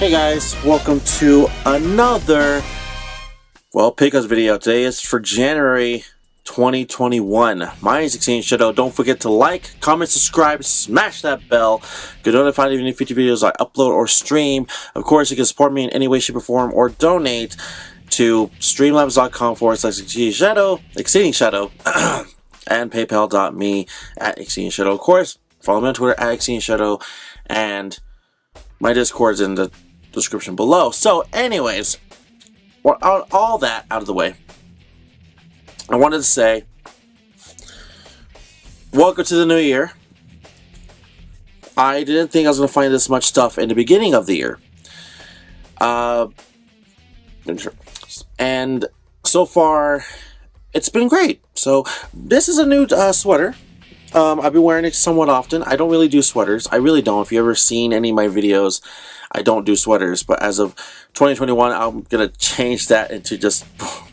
Hey guys, welcome to another, Pickups video. Today is for January 2021. My name is Xenian Shadow. Don't forget to like, comment, subscribe, smash that bell. Get notified of any future videos I upload or stream. Of course, you can support me in any way, shape, or form, or donate to streamlabs.com/Xenian Shadow, and paypal.me/Xenian Shadow. Of course, follow me on Twitter @Xenian Shadow, and my Discord's in the description below. So anyways, all that out of the way, I wanted to say welcome to the new year. I didn't think I was going to find this much stuff in the beginning of the year, and so far it's been great. So this is a new sweater. I've been wearing it somewhat often. I don't really do sweaters. I really don't. If you've ever seen any of my videos, I don't do sweaters. But as of 2021, I'm going to change that into just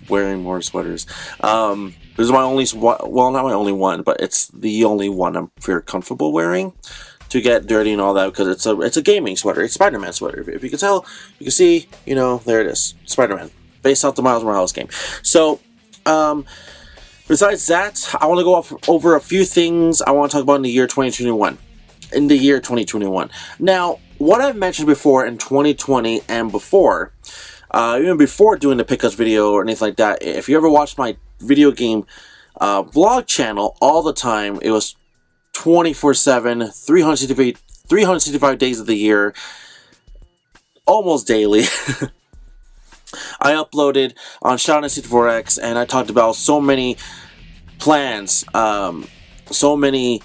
wearing more sweaters. This is my only, well, not my only one, but it's the only one I'm very comfortable wearing to get dirty and all that, because it's a gaming sweater. It's Spider-Man sweater. If you can tell, you can see, you know, there it is. Spider-Man. Based off the Miles Morales game. So, besides that, I want to go over a few things I want to talk about in the year 2021. Now, what I've mentioned before in 2020 and before, even before doing the Pickups video or anything like that, if you ever watched my video game vlog channel all the time, it was 24/7, 365 days of the year, almost daily. I uploaded on Shadow64X, and I talked about so many plans, so many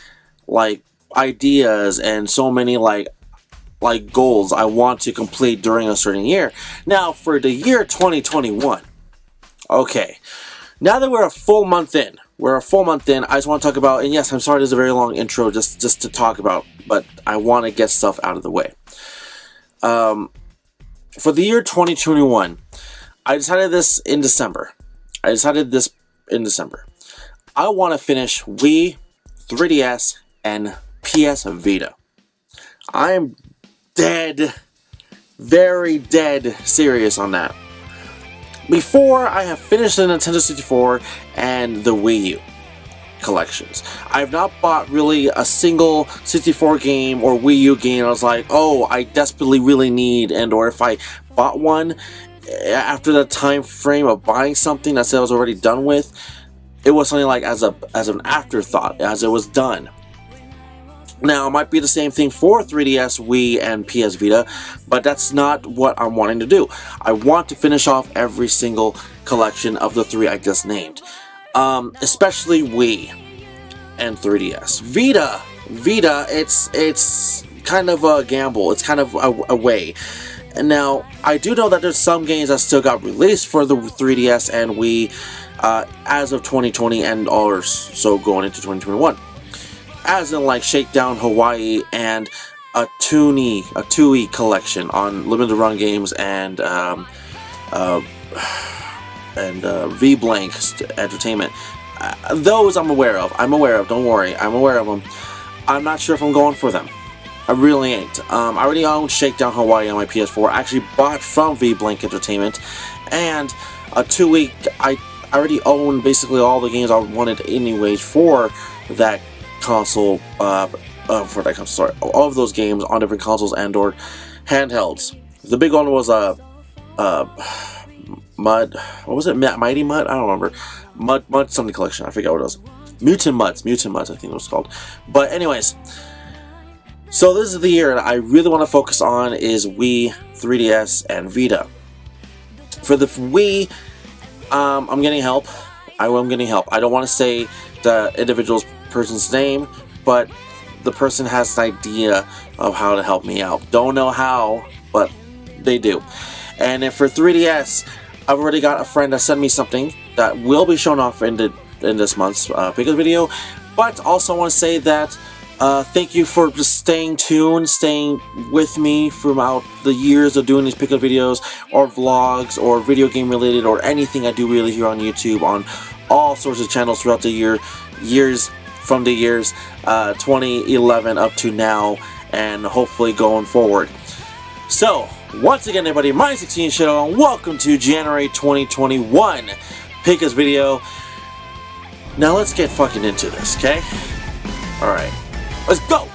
like ideas, and so many like goals I want to complete during a certain year. Now for the year 2021, okay, now that we're a full month in, I just want to talk about, and yes, I'm sorry this is a very long intro just to talk about, but I want to get stuff out of the way. For the year 2021, I decided this in December. I want to finish Wii, 3DS, and PS Vita. I'm very dead serious on that. Before I have finished the Nintendo 64 and the Wii U collections, I have not bought really a single 64 game or Wii U game I was like, oh, I desperately really need, and or if I bought one after the time frame of buying something that I was already done with, it was something like as an afterthought, as it was done. Now, it might be the same thing for 3DS, Wii, and PS Vita, but that's not what I'm wanting to do. I want to finish off every single collection of the three I just named, especially Wii and 3DS. Vita, it's kind of a gamble. It's kind of a way. And now, I do know that there's some games that still got released for the 3DS and Wii as of 2020 and also going into 2021. As in like Shakedown Hawaii and a Tui collection on Limited Run Games and V-Blank Entertainment. Those I'm aware of. Don't worry. I'm aware of them. I'm not sure if I'm going for them. I really ain't. I already own Shakedown Hawaii on my PS4. I actually bought from V-Blank Entertainment, and a 2 week. I already own basically all the games I wanted anyways for that console. All of those games on different consoles and or handhelds. The big one was Mud. What was it? Mighty Mud? I don't remember. Mud something collection. I forget what it was. Mutant Muds. I think it was called. But anyways. So this is the year that I really want to focus on is Wii, 3DS, and Vita. For the Wii, I'm getting help. I am getting help. I don't want to say the individual person's name, but the person has an idea of how to help me out. Don't know how, but they do. And then for 3DS, I've already got a friend that sent me something that will be shown off in this month's Pickups video. But also I want to say that thank you for just staying tuned, staying with me throughout the years of doing these Pickups videos or vlogs or video game related or anything I do really here on YouTube on all sorts of channels throughout the years from the years 2011 up to now, and hopefully going forward. So Once again, everybody, my 16 Shadow, and welcome to January 2021 Pika's video. Now let's get fucking into this, okay? Alright, let's go!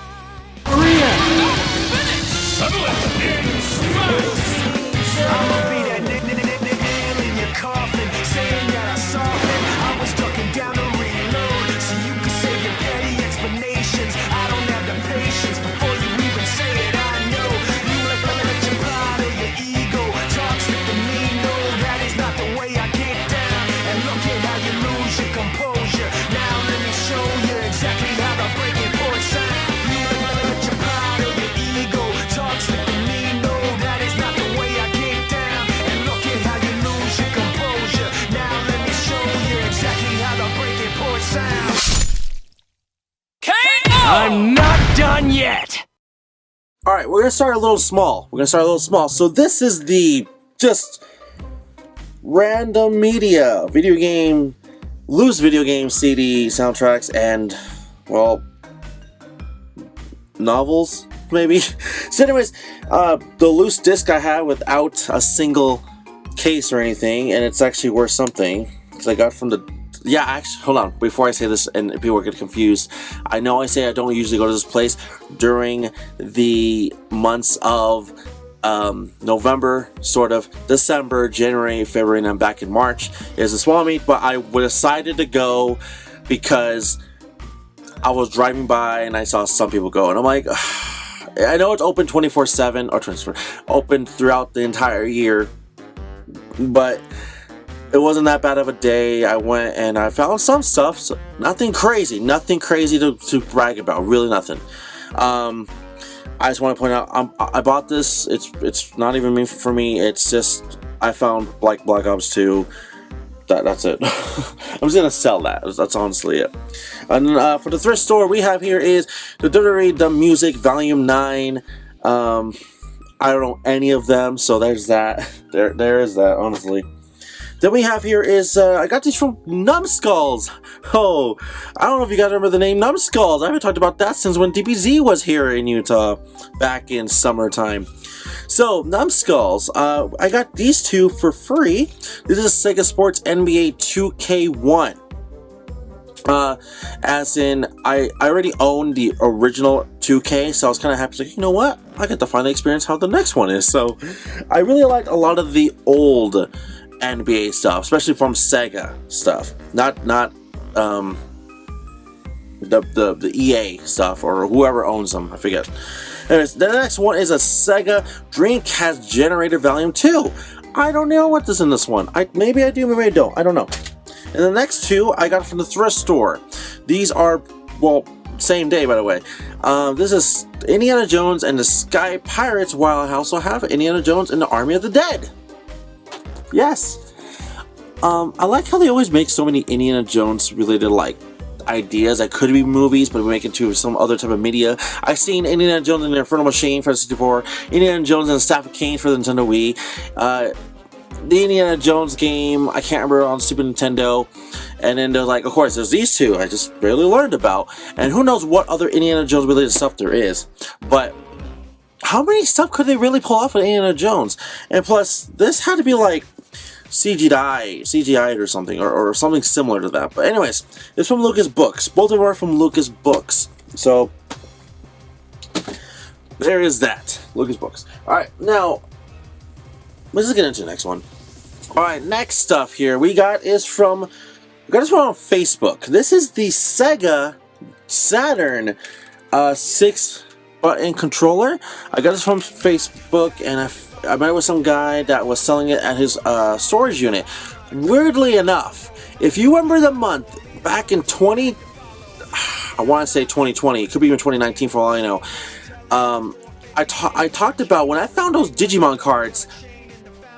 I'm not done yet! Alright, we're gonna start a little small. So this is the just random media, video game, loose video game CD soundtracks, and, well, novels, maybe? So anyways, the loose disc I had without a single case or anything, and it's actually worth something, because I got from the... Yeah, actually, hold on. Before I say this and people get confused, I know I say I don't usually go to this place during the months of November, sort of, December, January, February, and I'm back in March. It's a small meet, but I decided to go because I was driving by and I saw some people go, and I'm like, I know it's open 24/7 or 24, open throughout the entire year, but it wasn't that bad of a day. I went and I found some stuff, so nothing crazy to brag about, really nothing. I just want to point out, I bought this. It's not even meant for me. It's just I found Black Ops 2. That's it. I'm just gonna sell that. That's honestly it. And for the thrift store we have here is the WWE The Music Volume 9. I don't know any of them, so there's that. There is that, honestly. Then we have here is, I got these from Numbskulls. Oh, I don't know if you guys remember the name Numbskulls. I haven't talked about that since when DBZ was here in Utah back in summertime. So, Numbskulls, I got these two for free. This is Sega Sports NBA 2K1. As in, I already own the original 2K, so I was kind of happy, like, you know what? I get to finally experience how the next one is. So, I really liked a lot of the old NBA stuff, especially from Sega stuff, not the EA stuff or whoever owns them, I forget. Anyways, the next one is a Sega Dreamcast Generator Volume 2. I don't know what is in this one. Maybe I do, maybe I don't. I don't know. And the next two I got from the thrift store. These are, well, same day, by the way. This is Indiana Jones and the Sky Pirates, while I also have Indiana Jones and the Army of the Dead. Yes. I like how they always make so many Indiana Jones related, like, ideas that could be movies, but we make it to some other type of media. I've seen Indiana Jones and the Infernal Machine for the 64, Indiana Jones and the Staff of Cain for the Nintendo Wii, the Indiana Jones game, I can't remember, on Super Nintendo, and then there's, like, of course, there's these two I just barely learned about, and who knows what other Indiana Jones related stuff there is, but how many stuff could they really pull off with Indiana Jones? And plus, this had to be, like, CGI'd or something, or something similar to that. But anyways, it's from Lucas Books. Both of them are from Lucas Books. So, there is that. Lucas Books. Alright, now, let's get into the next one. Alright, next stuff here we got this one on Facebook. This is the Sega Saturn 6-button controller. I got this from Facebook, and I met with some guy that was selling it at his storage unit. Weirdly enough, if you remember the month back in I want to say 2020, it could be even 2019 for all I know, I talked about when I found those Digimon cards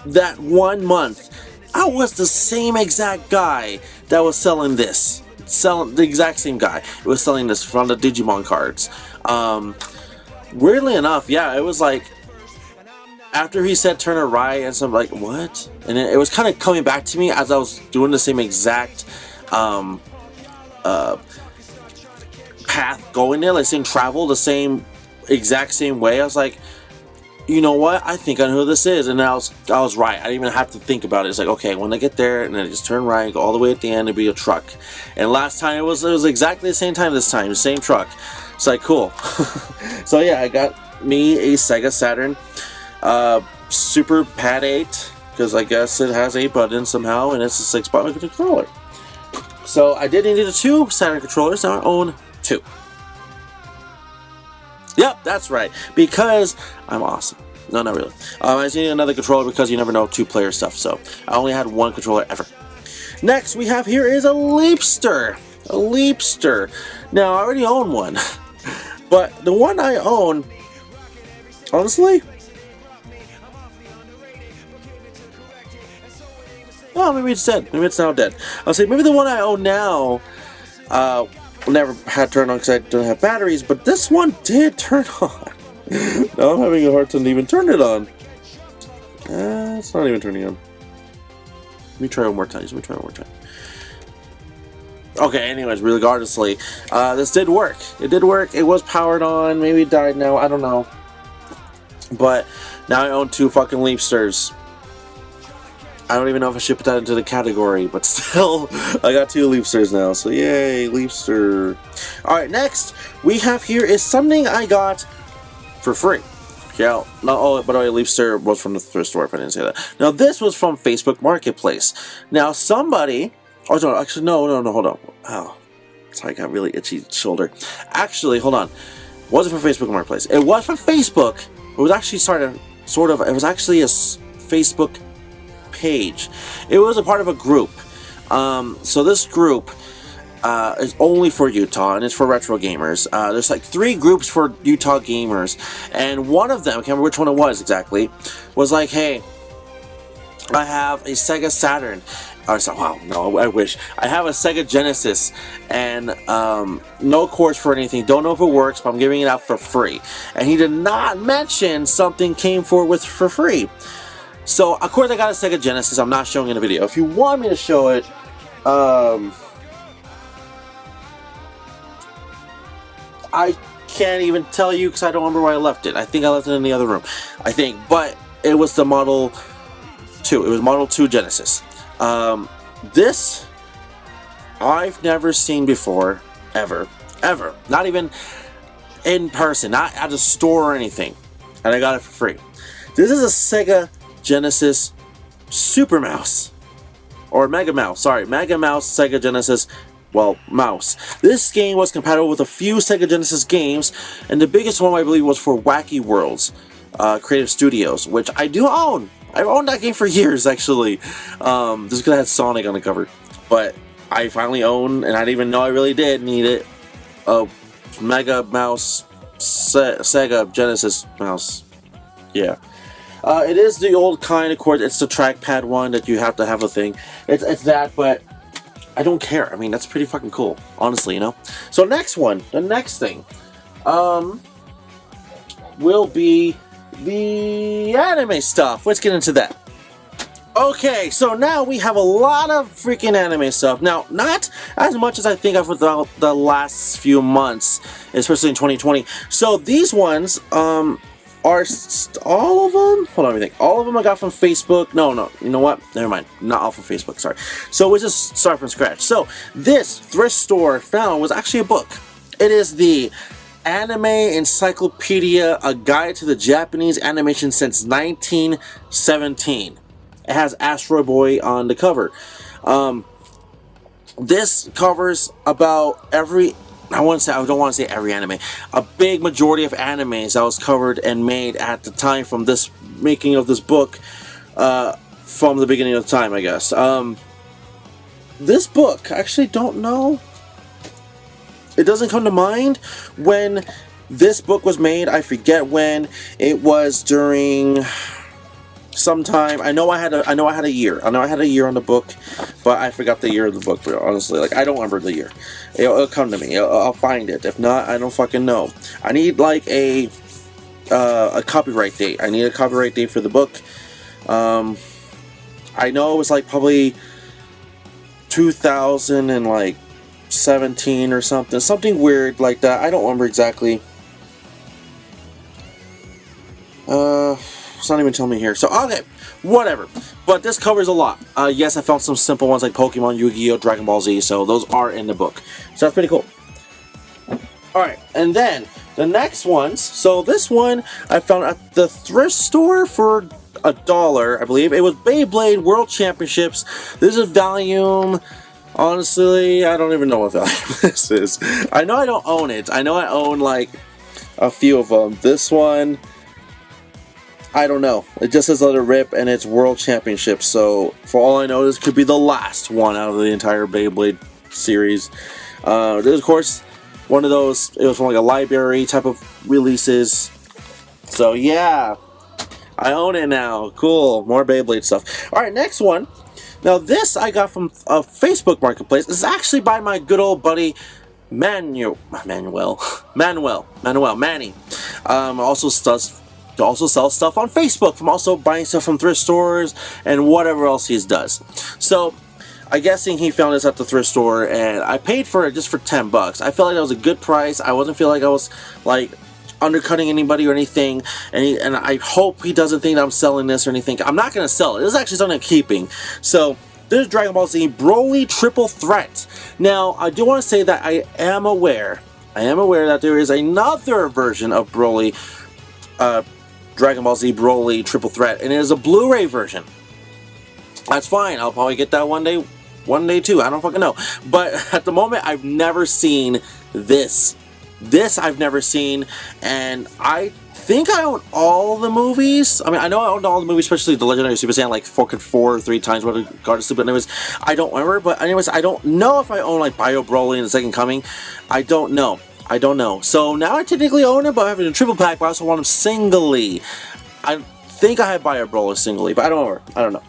that one month, I was the same exact guy that was selling this. The exact same guy. It was selling this from the Digimon cards. Weirdly enough, yeah, it was like, after he said turn it right, and so I'm like, what? And it was kind of coming back to me as I was doing the same exact path going there, like same travel, the same exact same way. I was like, you know what? I think I know who this is. And I was right. I didn't even have to think about it. It's like, okay, when I get there, and then I just turn right, go all the way at the end, it'd be a truck. And last time it was exactly the same time this time, the same truck. It's like, cool. So yeah, I got me a Sega Saturn Super Pad 8, because I guess it has 8 buttons somehow, and it's a 6-button controller. So I did need 2 Saturn controllers, now I own 2. Yep, that's right, because I'm awesome. No, not really. I just need another controller because you never know 2-player stuff, so I only had 1 controller ever. Next we have here is a Leapster. A Leapster. Now, I already own one, but the one I own, honestly, oh, maybe it's dead. Maybe it's now dead. I'll say maybe the one I own now, never had turned on because I don't have batteries, but this one did turn on. Now I'm having a hard time to even turn it on. It's not even turning on. Let me try one more time. Okay, anyways, regardlessly, this did work. It did work. It was powered on. Maybe it died now. I don't know. But now I own 2 fucking Leapsters. I don't even know if I should put that into the category, but still, I got 2 Leapsters now, so yay, Leapster. Alright, next we have here is something I got for free. Yeah, no, oh, by the way, Leapster was from the thrift store, if I didn't say that. Now, this was from Facebook Marketplace. Now, somebody, oh, no, actually, no, hold on. Oh, sorry, I got really itchy shoulder. Actually, hold on. It wasn't from Facebook Marketplace. It was from Facebook. It was actually it was actually a Facebook page. It was a part of a group. So this group is only for Utah, and it's for retro gamers. There's like 3 groups for Utah gamers, and one of them, I can't remember which one it was exactly, was like, hey, I have a Sega Saturn. Wow, no, I wish. I have a Sega Genesis, and no cords for anything. Don't know if it works, but I'm giving it out for free. And he did not mention something came for free. So, of course, I got a Sega Genesis. I'm not showing it in a video. If you want me to show it, I can't even tell you because I don't remember where I left it. I think I left it in the other room. I think. But it was the Model 2. It was Model 2 Genesis. This, I've never seen before. Ever. Not even in person. Not at a store or anything. And I got it for free. This is a Sega Genesis Super Mouse, or Mega Mouse, sorry, Mega Mouse Sega Genesis, well, mouse. This game was compatible with a few Sega Genesis games, and the biggest one I believe was for Wacky Worlds, Creative Studios, which I do own. I've owned that game for years, actually, just because I had Sonic on the cover, but I finally own, and I didn't even know I really did need it, a Mega Mouse Sega Genesis mouse, yeah. It is the old kind, of course. It's the trackpad one that you have to have a thing. It's that, but I don't care. I mean, that's pretty fucking cool, honestly, you know? So next one, the next thing, will be the anime stuff. Let's get into that. Okay, so now we have a lot of freaking anime stuff. Now, not as much as I think I've without the last few months, especially in 2020. So these ones, are all of them? Hold on, let me think. All of them I got from Facebook. No, you know what? Never mind. Not all from Facebook, sorry. So we'll just start from scratch. So this thrift store found was actually a book. It is the Anime Encyclopedia, a guide to the Japanese animation since 1917. It has Astro Boy on the cover. This covers about every... I don't want to say every anime. A big majority of animes that was covered and made at the time from this making of this book, from the beginning of time, I guess. This book, I actually don't know. It doesn't come to mind when this book was made. I forget when. It was during sometime. I know I had a year. I know I had a year on the book, but I forgot the year of the book. But honestly, like, I don't remember the year. It'll come to me. I'll find it. If not, I don't fucking know. I need like a copyright date. I need a copyright date for the book. I know it was like probably 2017 or something weird like that. I don't remember exactly. It's not even telling me here. So, okay, whatever. But this covers a lot. Yes, I found some simple ones like Pokemon, Yu-Gi-Oh!, Dragon Ball Z, so those are in the book. So that's pretty cool. Alright, and then the next ones. So this one I found at the thrift store for $1, I believe. It was Beyblade World Championships. This is volume... Honestly, I don't even know what volume this is. I know I don't own it. I know I own, like, a few of them. This one... I don't know. It just says let it rip, and it's World Championship. So, for all I know, this could be the last one out of the entire Beyblade series. This is, of course, one of those. It was from like a library type of releases. So, yeah. I own it now. Cool. More Beyblade stuff. Alright, next one. Now, this I got from a Facebook Marketplace. This is actually by my good old buddy, Manny. Also sells stuff on Facebook, from also buying stuff from thrift stores and whatever else he does. So, I'm guessing he found this at the thrift store, and I paid for it just for $10. I felt like that was a good price. I wasn't feeling like I was like undercutting anybody or anything, and I hope he doesn't think that I'm selling this or anything. I'm not gonna sell it. This is actually something I'm keeping. So, there's Dragon Ball Z Broly Triple Threat. Now, I do want to say that I am aware that there is another version of Broly. Dragon Ball Z Broly Triple Threat, and it is a Blu-ray version. That's fine. I'll probably get that one day too. I don't fucking know. But at the moment, I've never seen this. This I've never seen, and I think I own all the movies. I mean, I know I own all the movies, especially the Legendary Super Saiyan, like 4 or 3 times what regardless of. But anyways, I don't remember. But anyways, I don't know if I own like Bio Broly and the Second Coming. I don't know. So now I technically own it, but I have it in a triple pack, but I also want them singly. I think I have Bio Broly singly, but I don't remember. I don't know.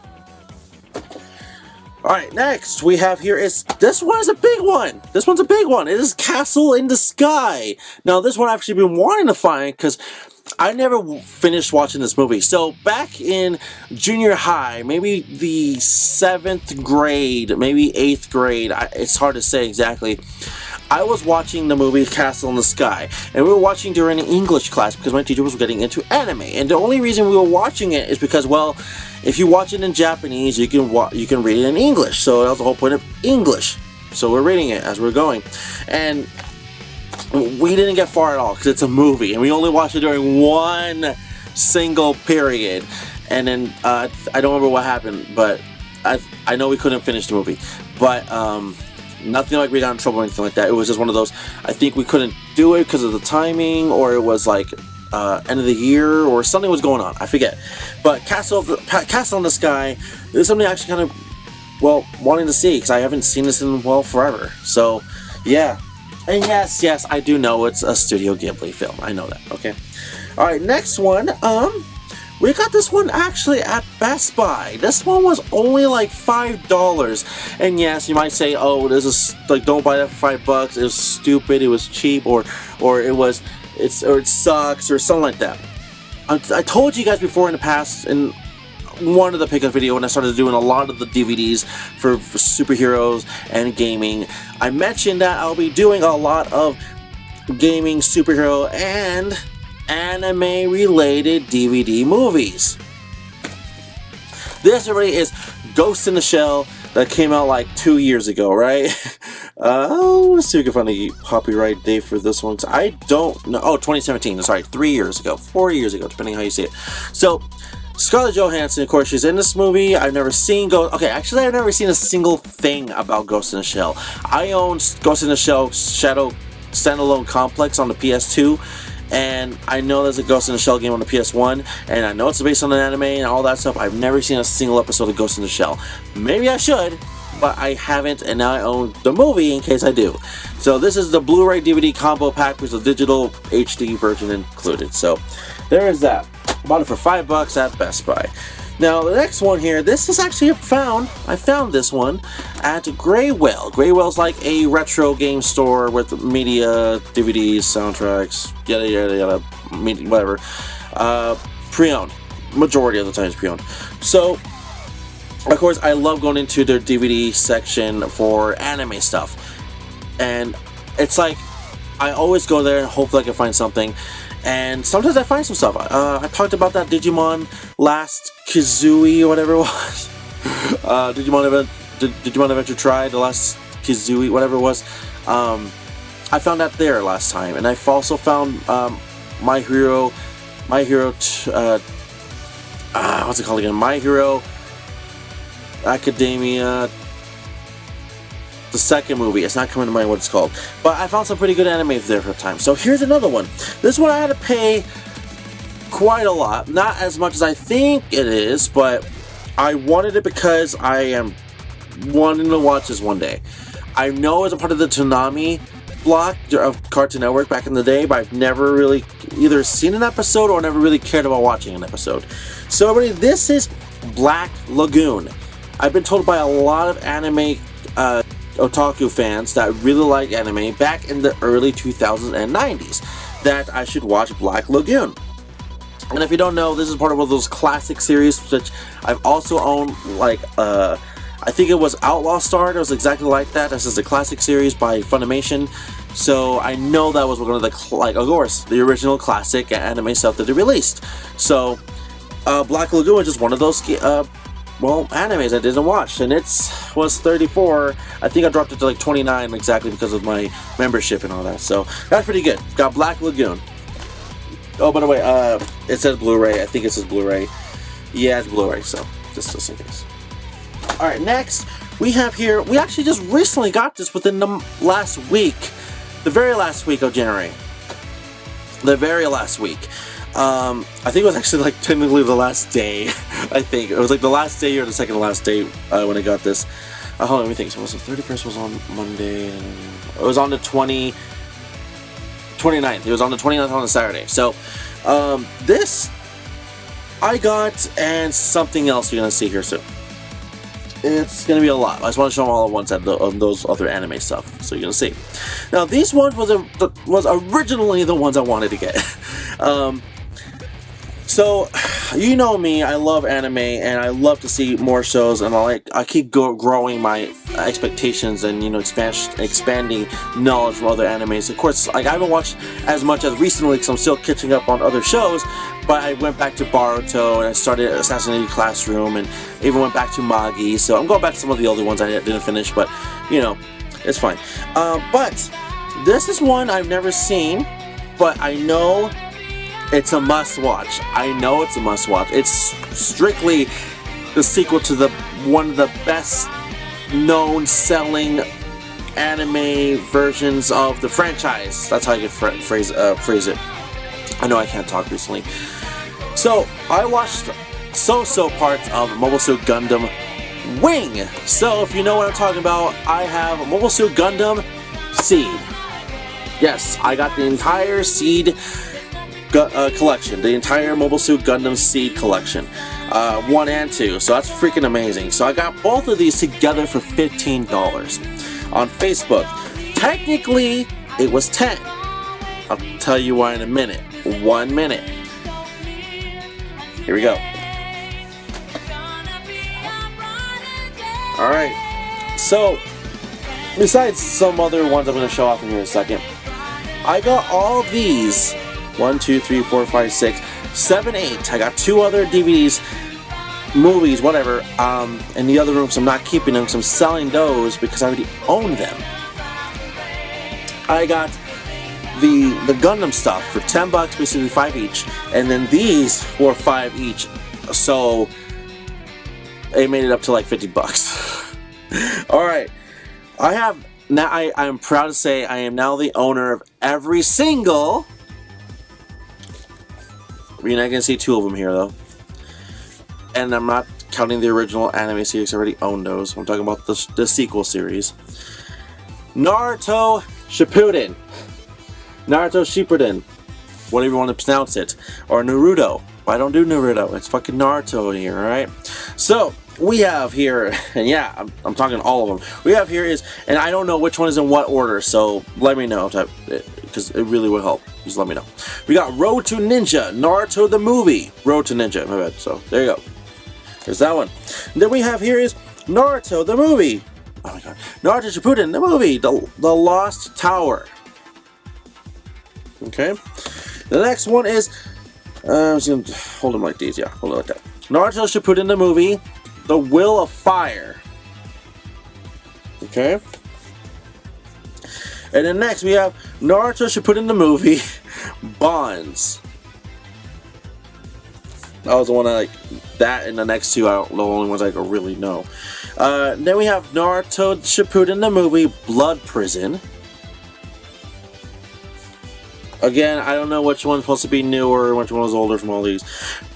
Alright, next we have here is, this one is a big one. This one's a big one. It is Castle in the Sky. Now, this one I've actually been wanting to find because I never finished watching this movie. So, back in junior high, maybe the 7th grade, maybe 8th grade, it's hard to say exactly, I was watching the movie Castle in the Sky, and we were watching during an English class because my teacher was getting into anime, and the only reason we were watching it is because, well, if you watch it in Japanese, you can read it in English, so that was the whole point of English. So we're reading it as we're going, and we didn't get far at all because it's a movie, and we only watched it during one single period, and then I don't remember what happened, but I know we couldn't finish the movie, but nothing like we got in trouble or anything like that. It was just one of those, I think we couldn't do it because of the timing, or it was like end of the year, or something was going on. I forget. But Castle in the Sky is something I actually kind of, well, wanting to see, because I haven't seen this in, well, forever. So, yeah. And yes, I do know it's a Studio Ghibli film. I know that, okay? Alright, next one, we got this one actually at Best Buy. This one was only like $5. And yes, you might say, oh, this is like, don't buy that for $5. It was stupid, it was cheap, or it sucks, or something like that. I told you guys before in the past, in one of the pickup video, when I started doing a lot of the DVDs for superheroes and gaming, I mentioned that I'll be doing a lot of gaming, superhero, and anime related DVD movies. This already is Ghost in the Shell that came out like 2 years ago, right? Let's see if we can find the copyright date for this one. I don't know. Oh, 2017. Sorry, 3 years ago. 4 years ago, depending on how you see it. So, Scarlett Johansson, of course, she's in this movie. I've never seen Ghost... Okay, actually, I've never seen a single thing about Ghost in the Shell. I own Ghost in the Shell Shadow Standalone Complex on the PS2. And I know there's a Ghost in the Shell game on the PS1, and I know it's based on an anime and all that stuff. I've never seen a single episode of Ghost in the Shell. Maybe I should, but I haven't, and now I own the movie in case I do. So this is the Blu-ray DVD combo pack with the digital HD version included. So there is that. Bought it for $5 at Best Buy. Now the next one here, this is actually I found this one at Grey Whale. Grey Whale's like a retro game store with media, DVDs, soundtracks, yada yada yada, whatever. Pre-owned. Majority of the time it's pre-owned. So, of course, I love going into their DVD section for anime stuff. And it's like, I always go there and hopefully I can find something. And sometimes I find some stuff. I talked about that Digimon Last Kizui or whatever it was. Digimon Adventure Tri, the Last Kizui, whatever it was. I found that there last time, and I've also found My Hero, what's it called again? My Hero Academia, the second movie. It's not coming to mind what it's called, but I found some pretty good anime there for a time. So here's another one. This one I had to pay quite a lot, not as much as I think it is, but I wanted it because I am wanting to watch this one day. I know it's a part of the Toonami block of Cartoon Network back in the day, but I've never really either seen an episode or never really cared about watching an episode. So everybody, this is Black Lagoon. I've been told by a lot of anime otaku fans that really like anime back in the early 2000s and 90s that I should watch Black Lagoon. And if you don't know, this is part of one of those classic series which I've also owned, like I think it was Outlaw Star. It was exactly like that. This is a classic series by Funimation, so I know that was one of the, like, of course, the original classic anime stuff that they released. So Black Lagoon is just one of those animes I didn't watch, and it was 34. I think I dropped it to like 29 exactly because of my membership and all that. So that's pretty good. Got Black Lagoon. Oh, by the way, it says Blu-ray. I think it says Blu-ray. Yeah, it's Blu-ray. So just in case. All right, next we have here. We actually just recently got this within the last week, the very last week of January. The very last week. I think it was actually like technically the last day. I think it was like the last day or the second to last day when I got this. Hold on, let me think. So the 31st was on Monday. It was on the 29th. It was on the 29th on a Saturday. So this I got, and something else you're gonna see here soon. It's gonna be a lot. I just want to show them all at once on those other anime stuff, so you're gonna see. Now these ones was originally the ones I wanted to get. So you know me, I love anime and I love to see more shows, and I keep growing my expectations and, you know, expanding knowledge from other animes. Of course, like, I haven't watched as much as recently because I'm still catching up on other shows, but I went back to Boruto and I started Assassination Classroom and even went back to Magi, so I'm going back to some of the older ones I didn't finish, but you know, it's fine. But this is one I've never seen, but I know it's a must-watch. I know it's a must-watch. It's strictly the sequel to one of the best-known selling anime versions of the franchise. That's how you can phrase it. I know I can't talk recently. So, I watched so parts of Mobile Suit Gundam Wing. So, if you know what I'm talking about, I have Mobile Suit Gundam Seed. Yes, I got the entire Seed collection, the entire Mobile Suit Gundam Seed collection, 1 and 2, so that's freaking amazing. So I got both of these together for $15 on Facebook. Technically, it was 10. I'll tell you why in a minute. 1 minute. Here we go. Alright, so besides some other ones I'm going to show off in here in a second, I got all these 1, 2, 3, 4, 5, 6, 7, 8. I got 2 other DVDs, movies, whatever, in the other room, so I'm not keeping them, so I'm selling those because I already own them. I got the Gundam stuff for $10, basically 5 each, and then these were 5 each, so it made it up to like $50. Alright, I'm proud to say I am now the owner of every single. You're not going to see 2 of them here, though. And I'm not counting the original anime series. I already own those. I'm talking about the sequel series. Naruto Shippuden. Naruto Shippuden. Whatever you want to pronounce it. Or Naruto. But I don't do Naruto. It's fucking Naruto in here, alright? So, we have here, and yeah, I'm talking all of them. We have here is, and I don't know which one is in what order, so let me know, because it really will help. Just let me know. We got Road to Ninja, Naruto the movie. Road to Ninja, my bad. So, there you go. There's that one. And then we have here is Naruto the movie. Oh my god. Naruto Shippuden, the movie. The Lost Tower. Okay. The next one is, I'm just gonna hold them like these, yeah, hold it like that. Naruto Shippuden the movie, The Will of Fire. Okay. And then next we have Naruto Shippuden the movie, Bonds. That was the one I like. That and the next two are the only ones I really know. Then we have Naruto Shippuden the movie, Blood Prison. Again, I don't know which one's supposed to be newer, which one was older from all these.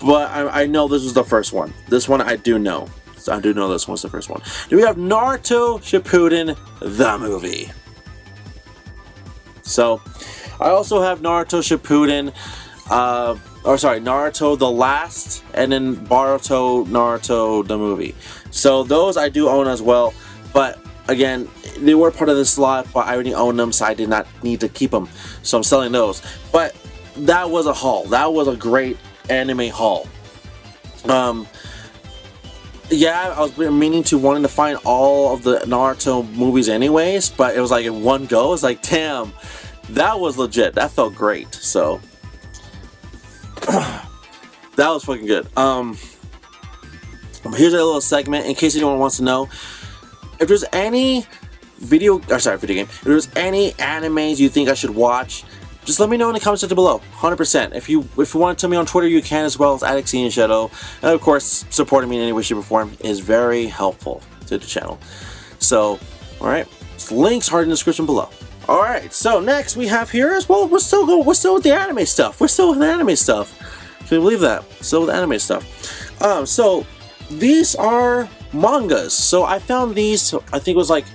But I know this was the first one. This one I do know. So I do know this one's the first one. Then we have Naruto Shippuden the movie. So, I also have Naruto Shippuden, Naruto the Last, and then Naruto the movie. So those I do own as well, but again, they were part of this lot, but I already own them, so I did not need to keep them. So I'm selling those. But that was a haul. That was a great anime haul. Yeah, I was meaning to wanting to find all of the Naruto movies anyways, but it was like in one go. It's like, damn, that was legit. That felt great. So that was fucking good. Here's a little segment in case anyone wants to know. If there's any video game, if there's any animes you think I should watch, just let me know in the comment section below. 100%. If you want to tell me on Twitter, you can, as well as Alexian Shadow. And of course, supporting me in any way, shape, or form is very helpful to the channel. So, alright. Links are in the description below. Alright, so next we have here as well, we're still with the anime stuff. Can you believe that? Still with anime stuff. So these are mangas. So I found these, I think it was like,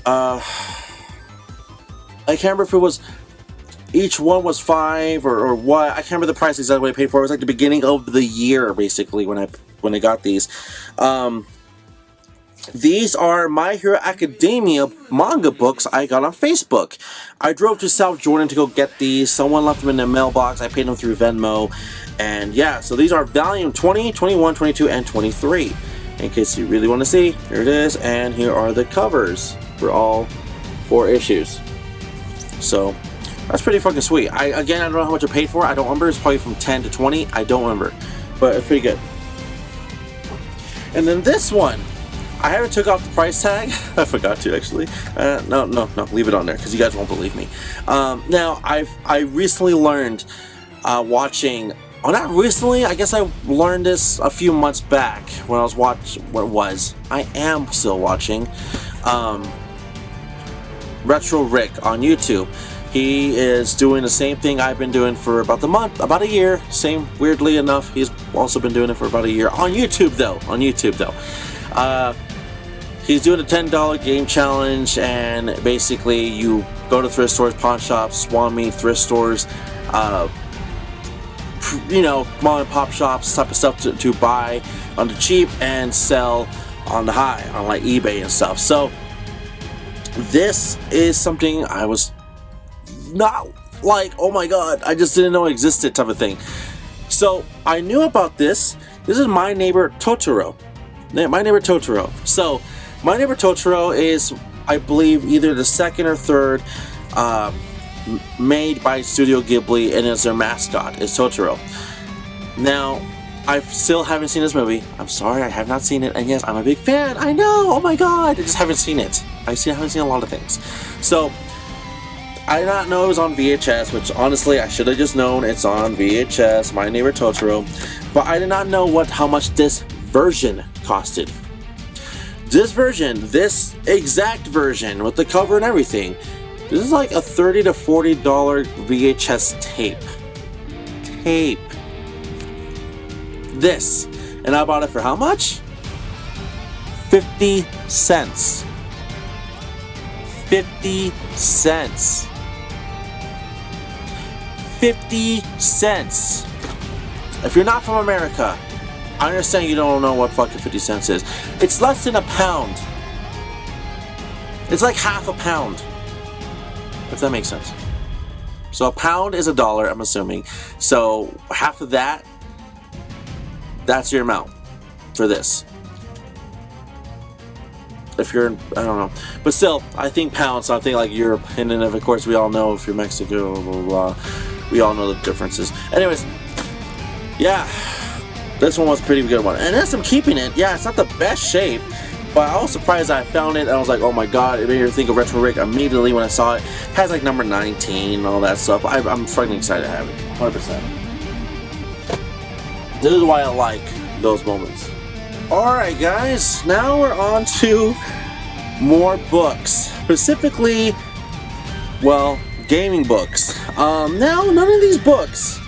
I can't remember if it was, each one was $5 or what. I can't remember the price exactly what I paid for. It was like the beginning of the year, basically, when I got these. These are My Hero Academia manga books I got on Facebook. I drove to South Jordan to go get these. Someone left them in the mailbox. I paid them through Venmo. And yeah, so these are volume 20, 21, 22, and 23. In case you really want to see, here it is. And here are the covers for all 4 issues. So that's pretty fucking sweet. I don't know how much I paid for it. I don't remember. It's probably from 10 to 20. I don't remember. But it's pretty good. And then this one, I haven't took off the price tag. I forgot to, actually. No, leave it on there because you guys won't believe me. Now, I recently learned watching. Oh, not recently. I guess I learned this a few months back when I was watching. I am still watching Retro Rick on YouTube. He is doing the same thing I've been doing for about a year. Same, weirdly enough, he's also been doing it for about a year on YouTube though. He's doing a $10 game challenge, and basically you go to thrift stores, pawn shops, Swap Meet, thrift stores, you know, mom and pop shops, type of stuff to buy on the cheap and sell on the high, on like eBay and stuff. So this is something I was not like, oh my god, I just didn't know it existed type of thing. So I knew about this. This is My Neighbor Totoro. My Neighbor Totoro. So My Neighbor Totoro is, I believe, either the second or third made by Studio Ghibli, and it's their mascot is Totoro. Now, I still haven't seen this movie. I'm sorry, I have not seen it. And yes, I'm a big fan. I know. Oh my god, I just haven't seen it. I haven't seen a lot of things. So I did not know it was on VHS, which honestly I should have just known it's on VHS, My Neighbor Totoro. But I did not know how much this version costed. This version, this exact version with the cover and everything, this is like a $30 to $40 VHS tape. This. And I bought it for how much? 50 cents. 50 cents. 50 cents. If you're not from America, I understand you don't know what fucking 50 cents is. It's less than a pound. It's like half a pound. If that makes sense. So a pound is $1, I'm assuming. So half of that, that's your amount for this. If you're, I don't know. But still, I think pounds, so I think like Europe. And then of course we all know if you're Mexico, blah, blah, blah. we all know the differences. Anyways, yeah, this one was a pretty good one. And as I'm keeping it, yeah, it's not the best shape, but I was surprised I found it, and I was like, oh my god, it made me think of Retro Rick immediately when I saw it. It has like number 19 and all that stuff. I'm fucking excited to have it, 100%. This is why I like those moments. Alright guys, now we're on to more books. Specifically, well, gaming books. Now, none of these books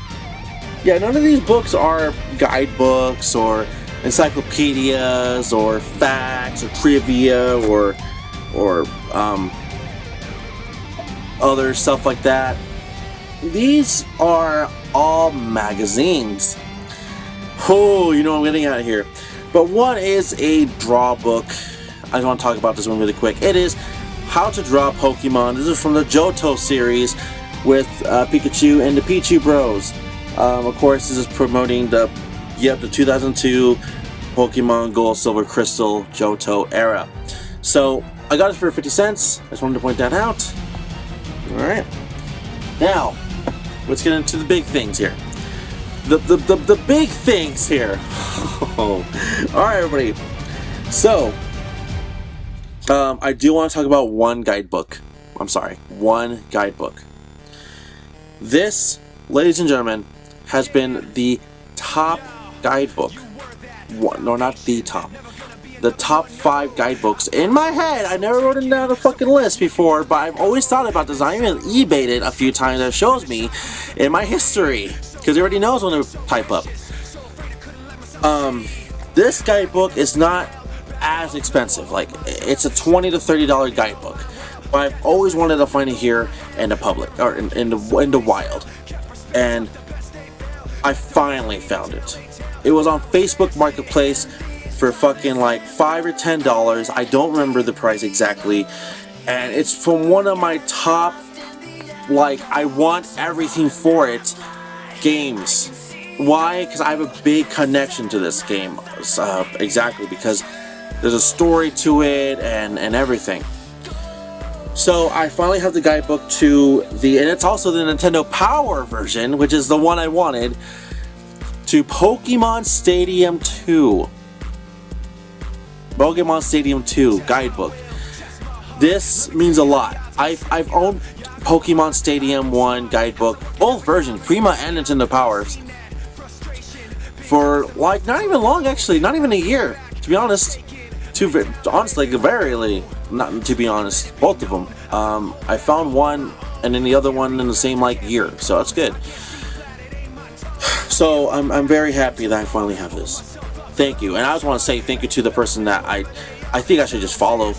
are guidebooks or encyclopedias or facts or trivia or other stuff like that. These are all magazines. Oh, you know what I'm getting at here. But one is a draw book. I just want to talk about this one really quick. It is How to Draw Pokemon. This is from the Johto series with Pikachu and the Pichu Bros. Of course, this is promoting the 2002 Pokemon Gold, Silver, Crystal, Johto era. So I got it for 50 cents. I just wanted to point that out. Alright. Now, let's get into the big things here. The big things here. Alright, everybody. So, I do want to talk about one guidebook. I'm sorry, one guidebook. This, ladies and gentlemen, has been the top guidebook. No, not the top. The top 5 guidebooks in my head. I never wrote it down a fucking list before, but I've always thought about this. I even eBayed it a few times. That shows me in my history, because it already knows when to type up. This guidebook is not as expensive. Like, it's a $20 to $30 guidebook, but I've always wanted to find it here in the public, or in the wild, and I finally found it. It was on Facebook Marketplace for fucking like $5 or $10. I don't remember the price exactly, and it's from one of my top, like, I want everything for it games. Why? Because I have a big connection to this game. Exactly, because there's a story to it and everything. So I finally have the guidebook to and it's also the Nintendo Power version, which is the one I wanted, to Pokemon Stadium 2. Pokemon Stadium 2 guidebook. This means a lot. I've owned Pokemon Stadium 1 guidebook, both versions, Prima and Nintendo Powers, for like not even long, actually, not even a year, to be honest. Honestly, very, not to be honest, both of them. I found one and then the other one in the same like year, so that's good. So I'm very happy that I finally have this. Thank you, and I just want to say thank you to the person that I think I should just follow,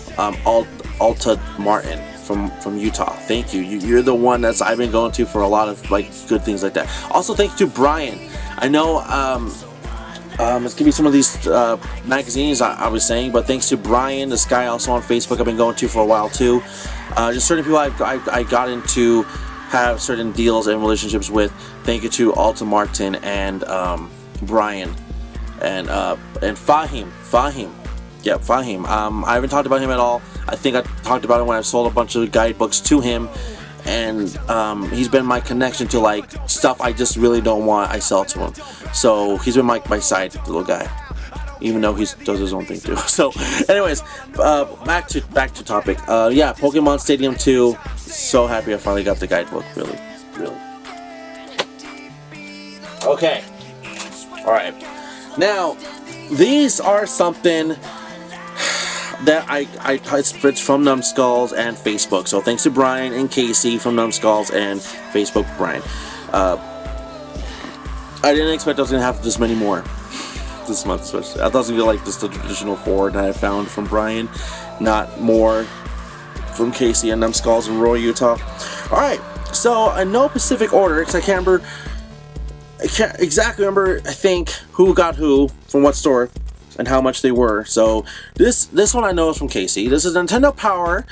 Alta Martin from Utah. Thank you. You're the one that's I've been going to for a lot of like good things like that. Also, thank you to Brian. I know it's gonna be some of these magazines I was saying, but thanks to Brian, this guy also on Facebook I've been going to for a while too. Just certain people I got into have certain deals and relationships with. Thank you to Alta Martin and Brian and Fahim. Yeah, Fahim. I haven't talked about him at all. I think I talked about him when I sold a bunch of guidebooks to him, and he's been my connection to like stuff I just really don't want. I sell to him, so he's been my side little guy, even though he does his own thing too. So, anyways, back to topic. Yeah, Pokemon Stadium 2. So happy I finally got the guidebook. Really. Okay. All right. Now, these are something that it's from Numbskulls and Facebook. So thanks to Brian and Casey from Numbskulls and Facebook Brian. I didn't expect I was going to have this many more this month, especially. I thought it was going to be like just the traditional 4 that I found from Brian, not more from Casey and Numbskulls in Roy, Utah. Alright, so in no specific order, because I can't exactly remember, I think, who got who from what store and how much they were. So this one I know is from Casey. This is Nintendo Power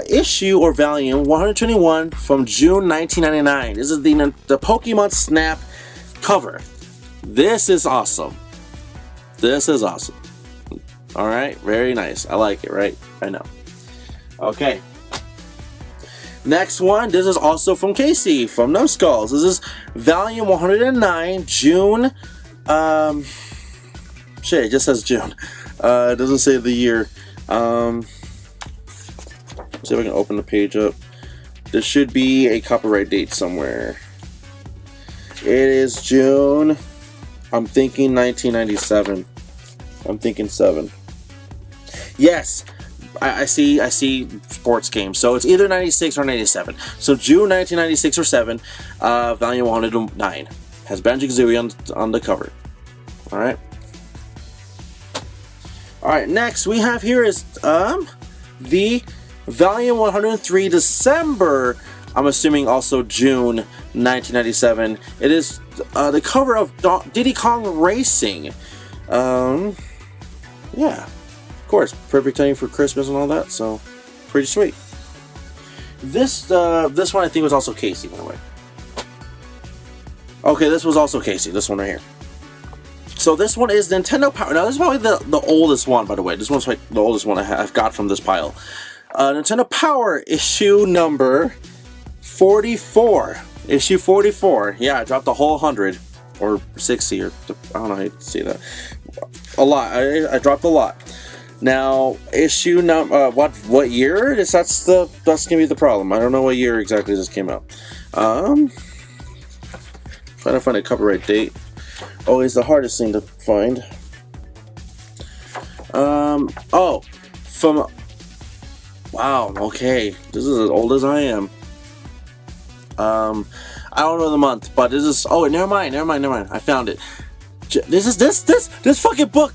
issue or volume 121 from June 1999. This is the Pokemon Snap cover. This is awesome. Alright, very nice. I like it, right? I know. Okay. Next one, this is also from Casey, from Numbskulls. This is Volume 109, June. Shit, it just says June. It doesn't say the year. Let's see if I can open the page up. There should be a copyright date somewhere. It is June. I'm thinking 1997. I'm thinking 7. Yes. I see sports games, so it's either 96 or 97. So June 1996 or 7, Volume 109 has Banjo-Kazooie on the cover. All right. Next we have here is the Volume 103 December. I'm assuming also June 1997. It is the cover of Diddy Kong Racing. Yeah. Of course, perfect timing for Christmas and all that, so pretty sweet. This one I think was also Casey, by the way. Okay, this was also Casey. This one right here. So this one is Nintendo Power. Now this is probably the oldest one, by the way. This one's like the oldest one I've got from this pile. Nintendo Power issue number 44. Issue 44. Yeah, I dropped a whole 100 or 60 or I don't know how to say that. A lot. I dropped a lot. Now, issue number what year? That's gonna be the problem. I don't know what year exactly this came out. Trying to find a copyright date. Always the hardest thing to find. Oh, from. Wow. Okay, this is as old as I am. I don't know the month, but this is. Oh, never mind. I found it. This fucking book.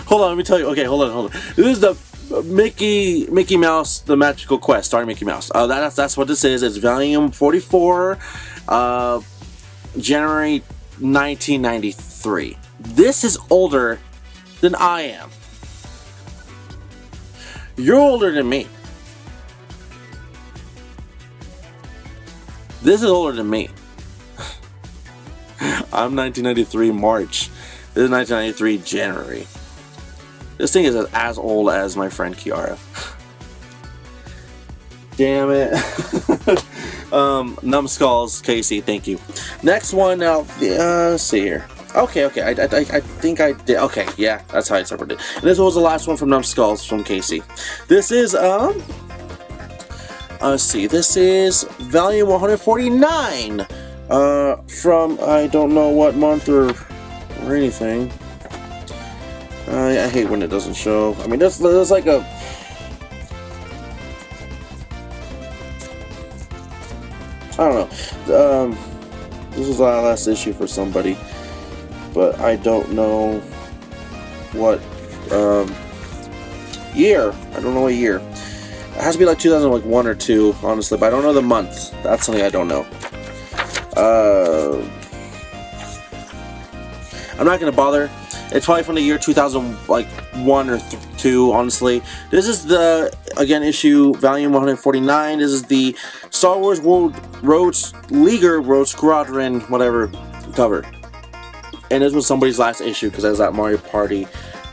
Hold on, let me tell you. Okay, hold on. This is the Mickey Mouse, The Magical Quest, starring Mickey Mouse. That's what this is. It's Volume 44, January 1993. This is older than I am. You're older than me. This is older than me. I'm 1993 March. This is 1993 January. This thing is as old as my friend Kiara. Damn it. Numbskulls, Casey, thank you. Next one now, let's see here. Okay, I think I did. Okay, yeah, that's how I interpreted it. And this was the last one from Numbskulls from Casey. This is, let's see, this is Volume 149. From, I don't know what month or anything. I hate when it doesn't show. I mean, there's like a... I don't know. This is our last issue for somebody, but I don't know what year. I don't know what year. It has to be like 2001 or 2, honestly, but I don't know the month. That's something I don't know. I'm not gonna bother. It's probably from the year 2001 or 2, honestly. This is the, again, issue Volume 149. This is the Star Wars Rogue Squadron, whatever, cover. And this was somebody's last issue because I was at Mario Party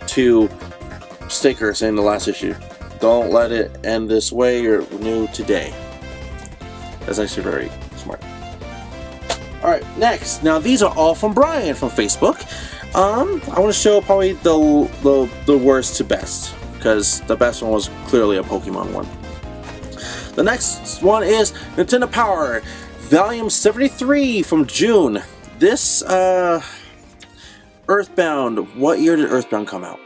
2 sticker saying the last issue. Don't let it end this way, you're new today. That's actually very smart. Alright, next. Now these are all from Brian from Facebook. I want to show probably the worst to best, because the best one was clearly a Pokemon one. The next one is Nintendo Power, Volume 73 from June. This, Earthbound. What year did Earthbound come out?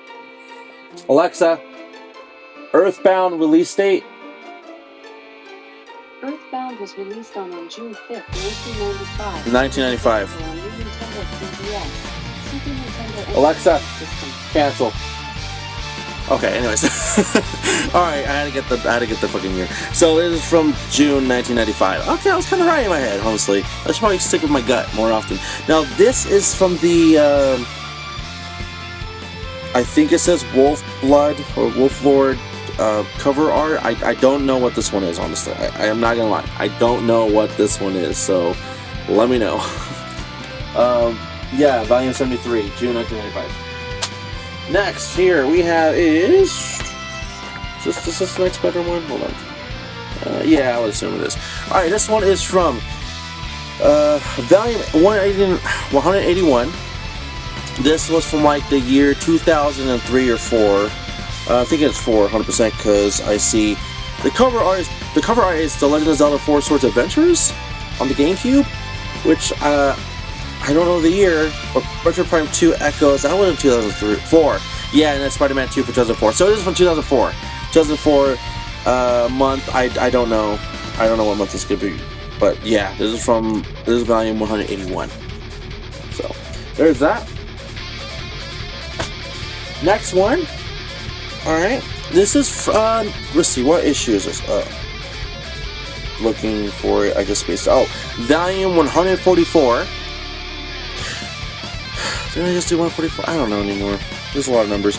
Alexa, Earthbound release date? Earthbound was released on June 5th, 1995. 1995. For a new Nintendo 3DS, Super Nintendo Alexa, system. cancel. Okay, anyways. Alright, I had to get the fucking year. So it is from June 1995. Okay, I was kinda right in my head, honestly. I should probably stick with my gut more often. Now this is from the I think it says Wolf Blood or Wolf Lord cover art. I don't know what this one is, honestly. I am not gonna lie. I don't know what this one is, so let me know. Yeah, Volume 73, June 1995. Next, here we have is this next better one? Hold on. Yeah, I would assume it is. Alright, this one is from Valium 181. This was from like the year 2003 or 4. I think it's 4, 100%, because I see the cover art is The Legend of Zelda 4 Swords Adventures on the GameCube, which I don't know the year, but Metroid Prime 2 Echoes, that was in 2004. Yeah, and then Spider-Man 2 for 2004. So it is from 2004. 2004 month, I don't know. I don't know what month this could be. But yeah, this is volume 181. So, there's that. Next one. Alright. This is from, let's see, what issue is this? Looking for it, I guess space. Oh, volume 144. Did I just do 144? I don't know anymore. There's a lot of numbers.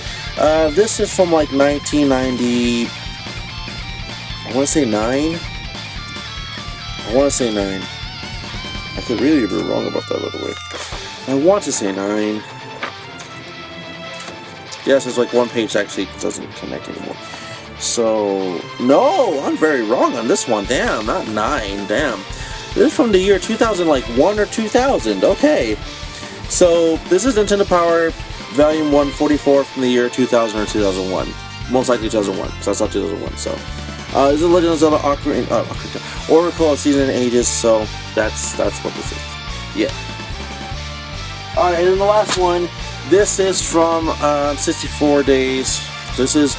This is from like 1990. I want to say 9. I could really be wrong about that, by the way. I want to say 9. Yes, there's like one page that actually doesn't connect anymore. So, no, I'm very wrong on this one. Damn, not 9. Damn. This is from the year 2001 or 2000. Okay. So, this is Nintendo Power Volume 144 from the year 2000 or 2001. Most likely 2001, because I saw 2001. So, this is Legend of Zelda Oracle of Seasons and Ages. So, that's what this is. Yeah. Alright, and then the last one. This is from 64 Days. This is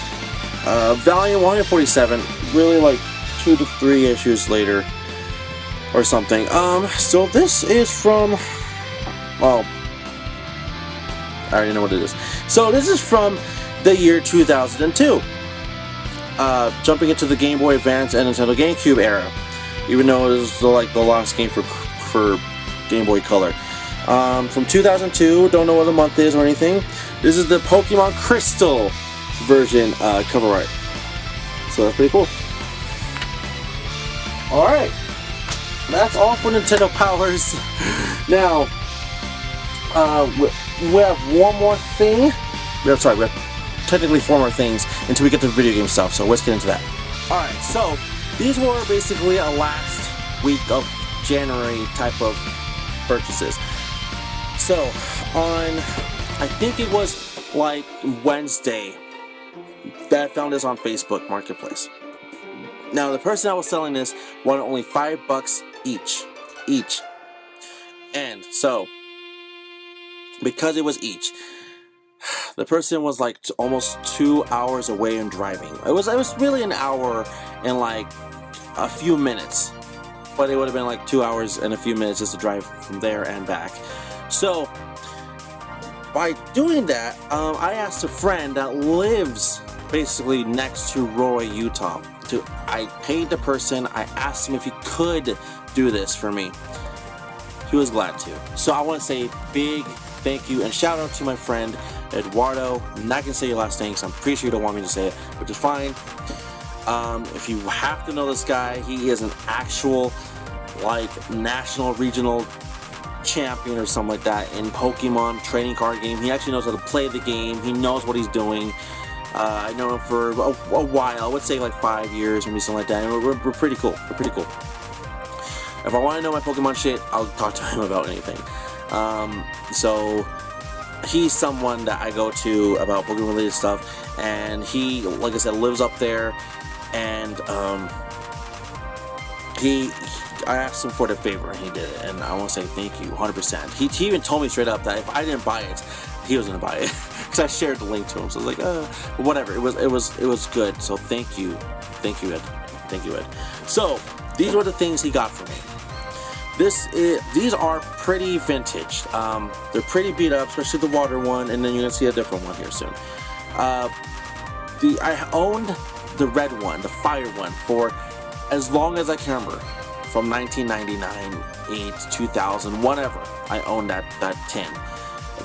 volume 147. Really like 2 to 3 issues later, or something. So this is from. Well, I already know what it is. So this is from the year 2002. Jumping into the Game Boy Advance and Nintendo GameCube era, even though it was like the last game for Game Boy Color. From 2002, don't know what the month is or anything. This is the Pokemon Crystal version cover art. So that's pretty cool. Alright. That's all for Nintendo Powers. Now, we have one more thing. We have technically 4 more things until we get to the video game stuff, so let's get into that. Alright, so these were basically a last week of January type of purchases. So, on, I think it was like Wednesday, that I found this on Facebook Marketplace. Now, the person that was selling this wanted only $5 each. And so, because it was each, the person was like almost 2 hours away and driving. It was really an hour and like a few minutes, but it would have been like 2 hours and a few minutes just to drive from there and back. So, by doing that, I asked a friend that lives basically next to Roy, Utah. I paid the person, I asked him if he could do this for me. He was glad to. So I want to say big thank you and shout out to my friend Eduardo. I'm not going to say your last name because I'm pretty sure you don't want me to say it, which is fine. If you have to know this guy, he is an actual like national, regional champion or something like that in Pokemon trading card game. He actually knows how to play the game. He knows what he's doing. I know him for a while. I would say like 5 years, maybe something like that. And we're pretty cool. We're pretty cool. If I want to know my Pokemon shit, I'll talk to him about anything. So he's someone that I go to about Pokemon related stuff, and he, like I said, lives up there. And I asked him for the favor, and he did it, and I want to say thank you 100%. He even told me straight up that if I didn't buy it, he was gonna buy it because I shared the link to him. So I was like, whatever. It was good. So thank you, Ed. So these were the things he got for me. These are pretty vintage. They're pretty beat up, especially the water one, and then you're gonna see a different one here soon. I owned the red one, the fire one, for as long as I can remember. From 1999, 8, 2000, whatever. I own that tin.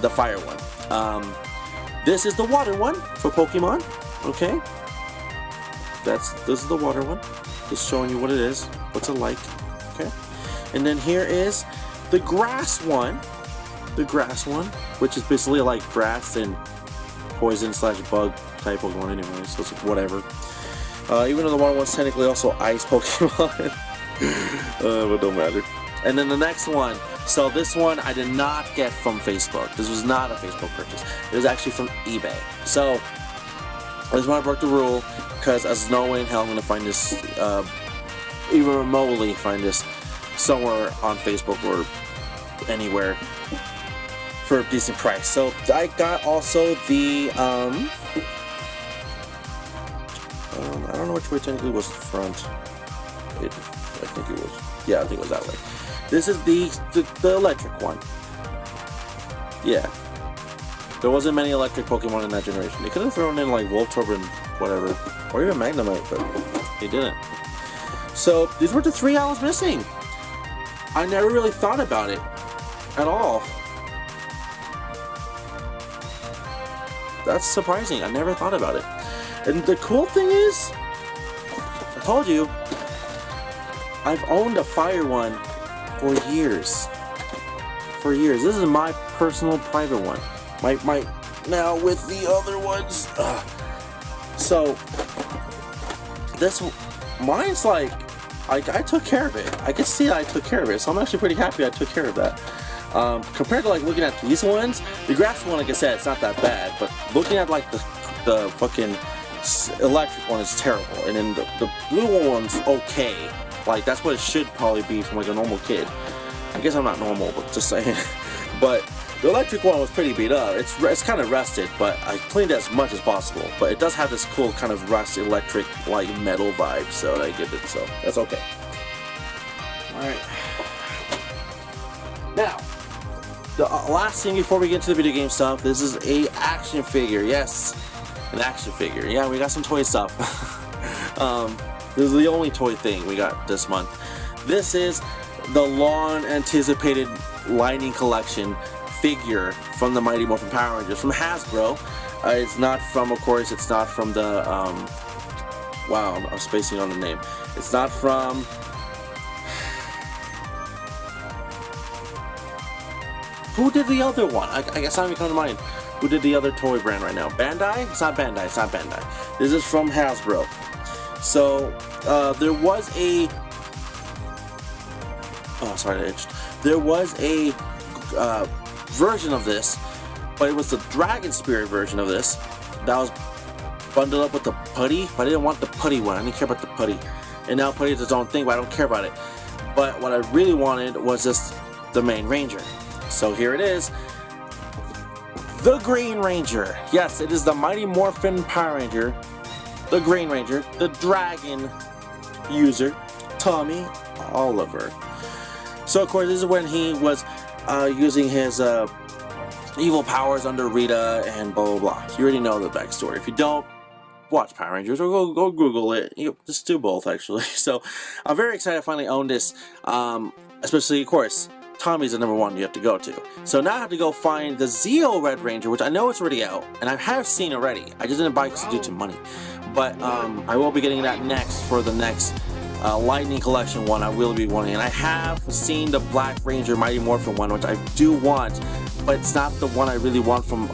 The fire one. This is the water one for Pokemon. Okay. This is the water one. Just showing you what it is. What's it like. Okay. And then here is the grass one. The grass one, which is basically like grass and poison / bug type Pokemon anyway, so it's whatever. Even though the water one's technically also ice Pokemon. But don't matter. And then the next one. So this one I did not get from Facebook. This was not a Facebook purchase. It was actually from eBay. So this one I broke the rule because there's no way in hell I'm going to find this, even remotely find this somewhere on Facebook or anywhere for a decent price. So I got also the I don't know which way technically was the front. I think it was, yeah, I think it was that way. This is the electric one. Yeah. There wasn't many electric Pokemon in that generation. They could have thrown in like Voltorb and whatever, or even Magnemite, but they didn't. So these were the 3 I was missing. I never really thought about it at all. That's surprising. I never thought about it. And the cool thing is, I told you, I've owned a fire one for years. For years. This is my personal private one. My now with the other ones. So this mine's like I took care of it. I can see that I took care of it. So I'm actually pretty happy I took care of that. Compared to like looking at these ones, the grass one, like I said, it's not that bad. But looking at like the fucking electric one is terrible, and then the blue one's okay. Like that's what it should probably be from like a normal kid. I guess I'm not normal, but just saying. But the electric one was pretty beat up. It's kind of rusted, but I cleaned it as much as possible. But it does have this cool kind of rust electric like metal vibe, so I give it. So that's okay. All right. Now, the last thing before we get into the video game stuff, this is a action figure. Yes, an action figure. Yeah, we got some toy stuff. This is the only toy thing we got this month. This is the long anticipated Lightning Collection figure from the Mighty Morphin Power Rangers from Hasbro. It's not from, of course, it's not from the, wow, I'm spacing on the name. It's not from, who did the other one? I guess I'm coming to mind. Who did the other toy brand right now? Bandai? It's not Bandai, it's not Bandai. This is from Hasbro. So, there was a, oh, sorry, I itched. There was a version of this, but it was the Dragon Spirit version of this that was bundled up with the putty, but I didn't want the putty one. I didn't care about the putty. And now putty is its own thing, but I don't care about it. But what I really wanted was just the main Ranger. So here it is. The Green Ranger. Yes, it is the Mighty Morphin Power Ranger. The Green Ranger. The Dragon user. Tommy Oliver. So of course this is when he was using his evil powers under Rita and blah blah blah. You already know the backstory. If you don't, watch Power Rangers or go Google it. You just do both actually. So I'm very excited to finally own this. Especially of course, Tommy's the number one you have to go to. So now I have to go find the Zeo Red Ranger, which I know it's already out, and I have seen already. I just didn't buy it because due to money. But I will be getting that next for the next Lightning Collection one. I will be wanting, and I have seen the Black Ranger Mighty Morphin one, which I do want, but it's not the one I really want from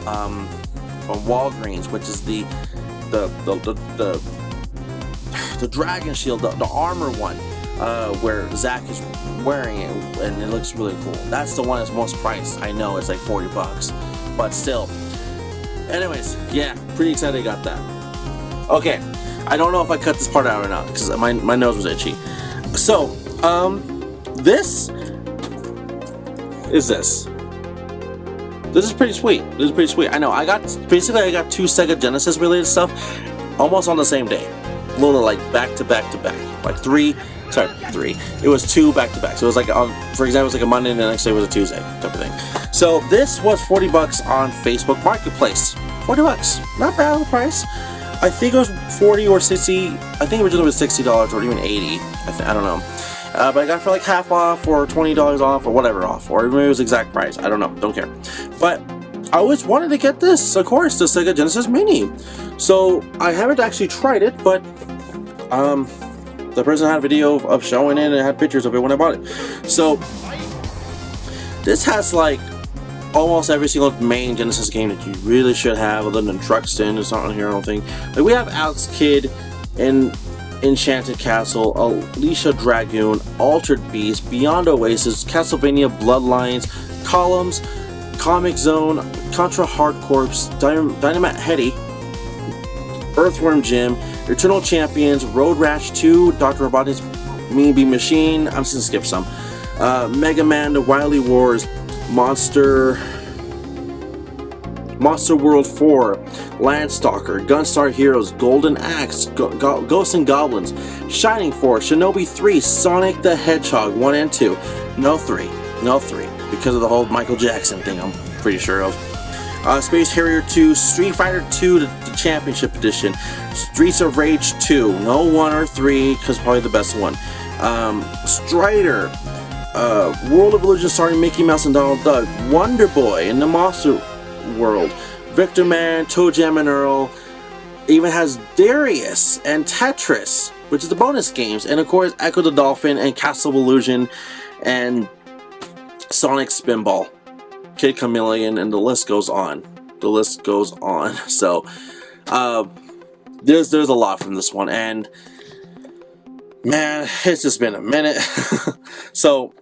Walgreens, which is the Dragon Shield, the armor one, where Zach is wearing it, and it looks really cool. That's the one that's most priced. I know it's like $40, but still. Anyways, yeah, pretty excited I got that. Okay, I don't know if I cut this part out or not because my nose was itchy. So, this is this. This is pretty sweet. This is pretty sweet. I know. I got two Sega Genesis related stuff almost on the same day. Little like back to back to back. Like three. It was 2 back to back. So it was like for example, it was like a Monday and the next day was a Tuesday type of thing. So this was $40 on Facebook Marketplace. $40. Not bad on the price. I think it was 40 or 60. I think originally it was $60 or even 80. I don't know. But I got it for like half off or $20 off or whatever off, or maybe it was exact price. I don't know. Don't care. But I always wanted to get this, of course, the Sega Genesis Mini. So I haven't actually tried it, but the person had a video of showing it and had pictures of it when I bought it. So this has like almost every single main Genesis game that you really should have, other than Truxton. It's not on here, I don't think. Like we have Alex Kidd Enchanted Castle, Alicia Dragoon, Altered Beast, Beyond Oasis, Castlevania Bloodlines, Columns, Comic Zone, Contra Hard Corps, Dynamite Heady, Earthworm Jim, Eternal Champions, Road Rash 2, Dr. Robotnik's Mean Bean Machine, I'm just gonna skip some, Mega Man, The Wily Wars, Monster World 4, Landstalker, Gunstar Heroes, Golden Axe, Ghosts and Goblins, Shining Force, Shinobi 3, Sonic the Hedgehog 1 and 2. No 3. Because of the whole Michael Jackson thing, I'm pretty sure of. Space Harrier 2, Street Fighter 2, the Championship Edition, Streets of Rage 2, no 1 or 3, because probably the best one. Strider, World of Illusion starring Mickey Mouse and Donald Duck, Wonder Boy in the Monster World, Victor Man, Toe Jam and Earl, even has Darius and Tetris, which is the bonus games, and of course Echo the Dolphin and Castle of Illusion and Sonic Spinball, Kid Chameleon, and the list goes on. So there's a lot from this one, and man, it's just been a minute. So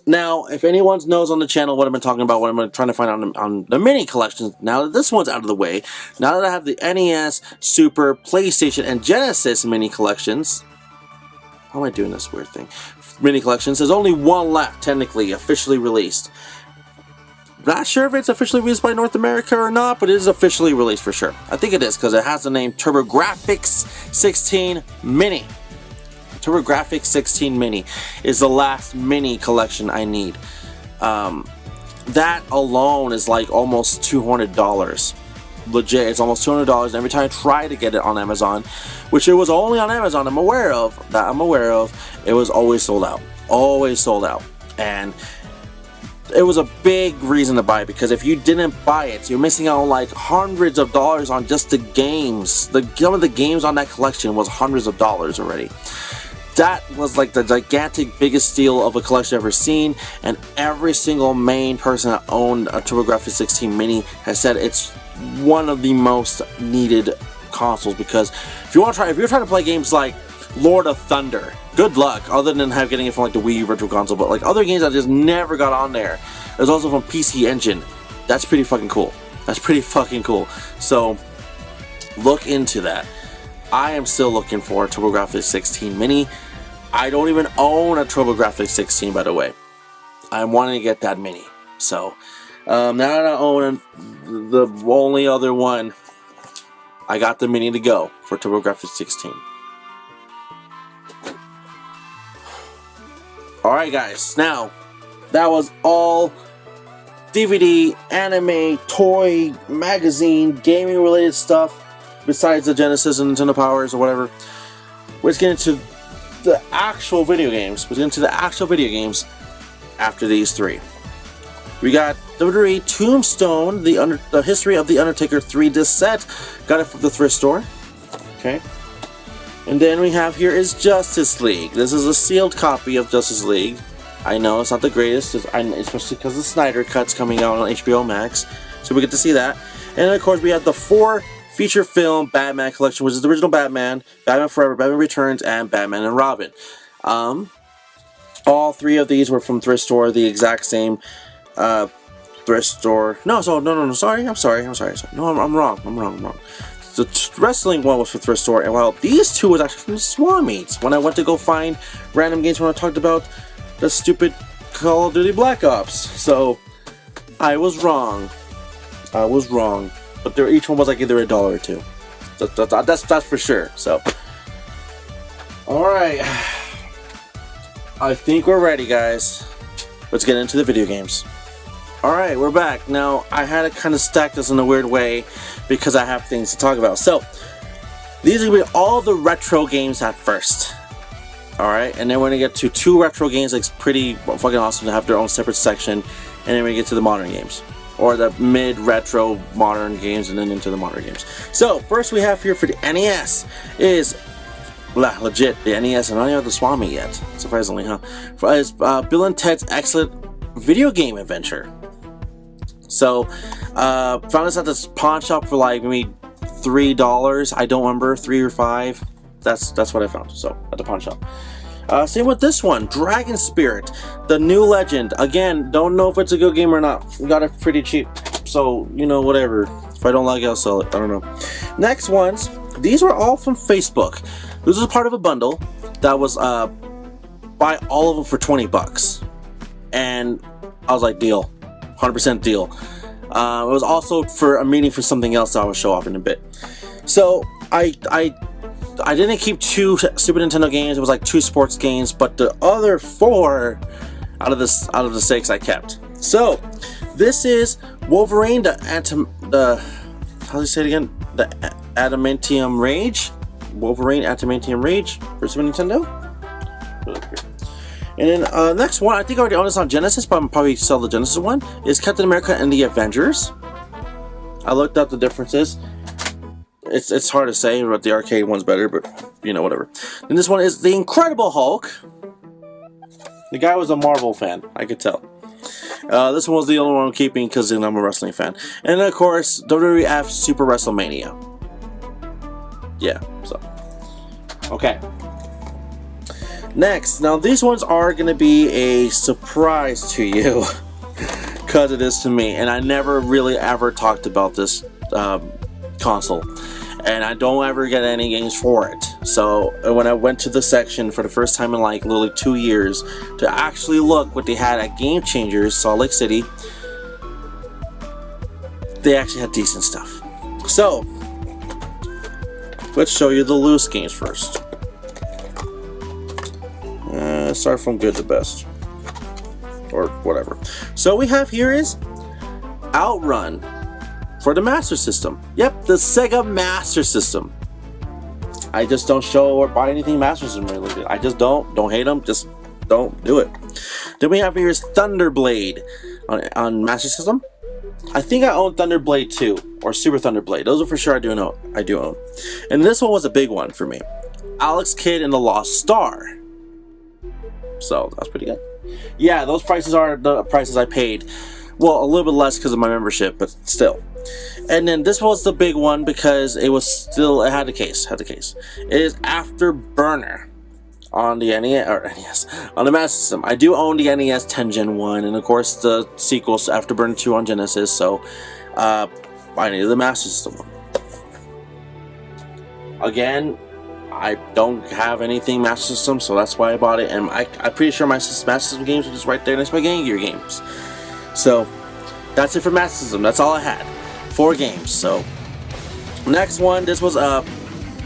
now, if anyone knows on the channel what I've been talking about, what I'm trying to find out on the mini collections, now that this one's out of the way, now that I have the NES, Super, PlayStation, and Genesis mini collections, how am I doing this weird thing? Mini collections, there's only one left, technically, officially released. Not sure if it's officially released by North America or not, but it is officially released for sure. I think it is, because it has the name TurboGrafx 16 Mini. TurboGrafx 16 Mini is the last mini collection I need. That alone is like almost $200. Legit, it's almost $200. Every time I try to get it on Amazon, which it was only on Amazon, I'm aware of, it was always sold out. And it was a big reason to buy it, because if you didn't buy it, you're missing out on like hundreds of dollars on just the games. Some of the games on that collection was hundreds of dollars already. That was like the gigantic biggest steal of a collection I've ever seen, and every single main person that owned a TurboGrafx 16 Mini has said it's one of the most needed consoles, because if you're trying to play games like Lord of Thunder, good luck, other than getting it from like the Wii U Virtual Console, but like other games that just never got on there. It was also from PC Engine. That's pretty fucking cool. So look into that. I am still looking for a TurboGrafx 16 Mini. I don't even own a TurboGrafx 16, by the way. I'm wanting to get that mini. So now that I own the only other one, I got the mini to go for TurboGrafx 16. Alright guys, now that was all DVD, anime, toy, magazine, gaming related stuff, besides the Genesis and Nintendo Powers or whatever. Let's get into the actual video games. After these three. We got WWE Tombstone, the History of the Undertaker 3-disc set. Got it from the thrift store. Okay. And then we have here is Justice League. This is a sealed copy of Justice League. I know it's not the greatest, especially because the Snyder Cut's coming out on HBO Max. So we get to see that. And of course we have the 4 feature film Batman collection, which is the original Batman, Batman Forever, Batman Returns, and Batman and Robin. All 3 of these were from thrift store, the exact same thrift store. No, sorry. No, I'm wrong. The wrestling one was from thrift store, and while these 2 was actually from Swan Meats. When I went to go find random games when I talked about the stupid Call of Duty Black Ops. So I was wrong. But each one was like either $1 or $2. That's for sure. So, all right, I think we're ready, guys. Let's get into the video games. All right, we're back. Now I had to kind of stack this in a weird way because I have things to talk about. So these are gonna be all the retro games at first. All right, and then we're gonna get to 2 retro games. It's pretty fucking awesome to have their own separate section, and then we get to the modern games. Or the mid-retro modern games, and then into the modern games. So, first we have here for the NES is, legit, the NES, and I don't have the Swami yet, surprisingly, huh? Is Bill and Ted's Excellent Video Game Adventure. So, found this at this pawn shop for like maybe $3, I don't remember, $3 or $5. That's what I found. So at the pawn shop. Same with this one, Dragon Spirit, the new legend. Again, don't know if it's a good game or not. We got it pretty cheap, so you know, whatever. If I don't like it, I'll sell it. I don't know. Next ones, these were all from Facebook. This was part of a bundle that was buy all of them for $20, and I was like, deal, 100% deal. It was also for a meeting for something else that I will show off in a bit. So I didn't keep 2 Super Nintendo games. It was like 2 sports games, but the other 4 out of the 6 I kept. So this is Wolverine, how do you say it again? The Adamantium Rage. Wolverine Adamantium Rage for Super Nintendo. And then next one, I think I already own this on Genesis, but I'm probably sell the Genesis one, is Captain America and the Avengers. I looked up the differences. It's hard to say, but the arcade one's better, but you know, whatever. And this one is the Incredible Hulk. The guy was a Marvel fan, I could tell. This one was the only one I'm keeping because I'm a wrestling fan. And of course, WWF Super WrestleMania. Yeah, so. Okay. Next, now these ones are going to be a surprise to you. Because it is to me. And I never really ever talked about this console. And I don't ever get any games for it. So when I went to the section for the first time in like literally 2 years to actually look what they had at Game Changers, Salt Lake City, they actually had decent stuff. So let's show you the loose games first. Start from good to best, or whatever. So we have here is Outrun for the Master System. Yep, the Sega Master System. I just don't show or buy anything Master System related. I just don't hate them, just don't do it. Then we have here is Thunderblade on Master System. I think I own Thunderblade 2 or Super Thunderblade. Those are for sure I do own. And this one was a big one for me. Alex Kidd and the Lost Star. So that's pretty good. Yeah, those prices are the prices I paid. Well, a little bit less because of my membership, but still. And then this was the big one because it had the case. It is Afterburner on the NES, on the Master System. I do own the NES 10 Gen 1, and of course the sequels Afterburner 2 on Genesis, so I needed the Master System one. Again, I don't have anything Master System, so that's why I bought it, and I'm pretty sure my Master System games are just right there next to my Game Gear games. So that's it for Master System. That's all I had. 4 games. So next one, this was a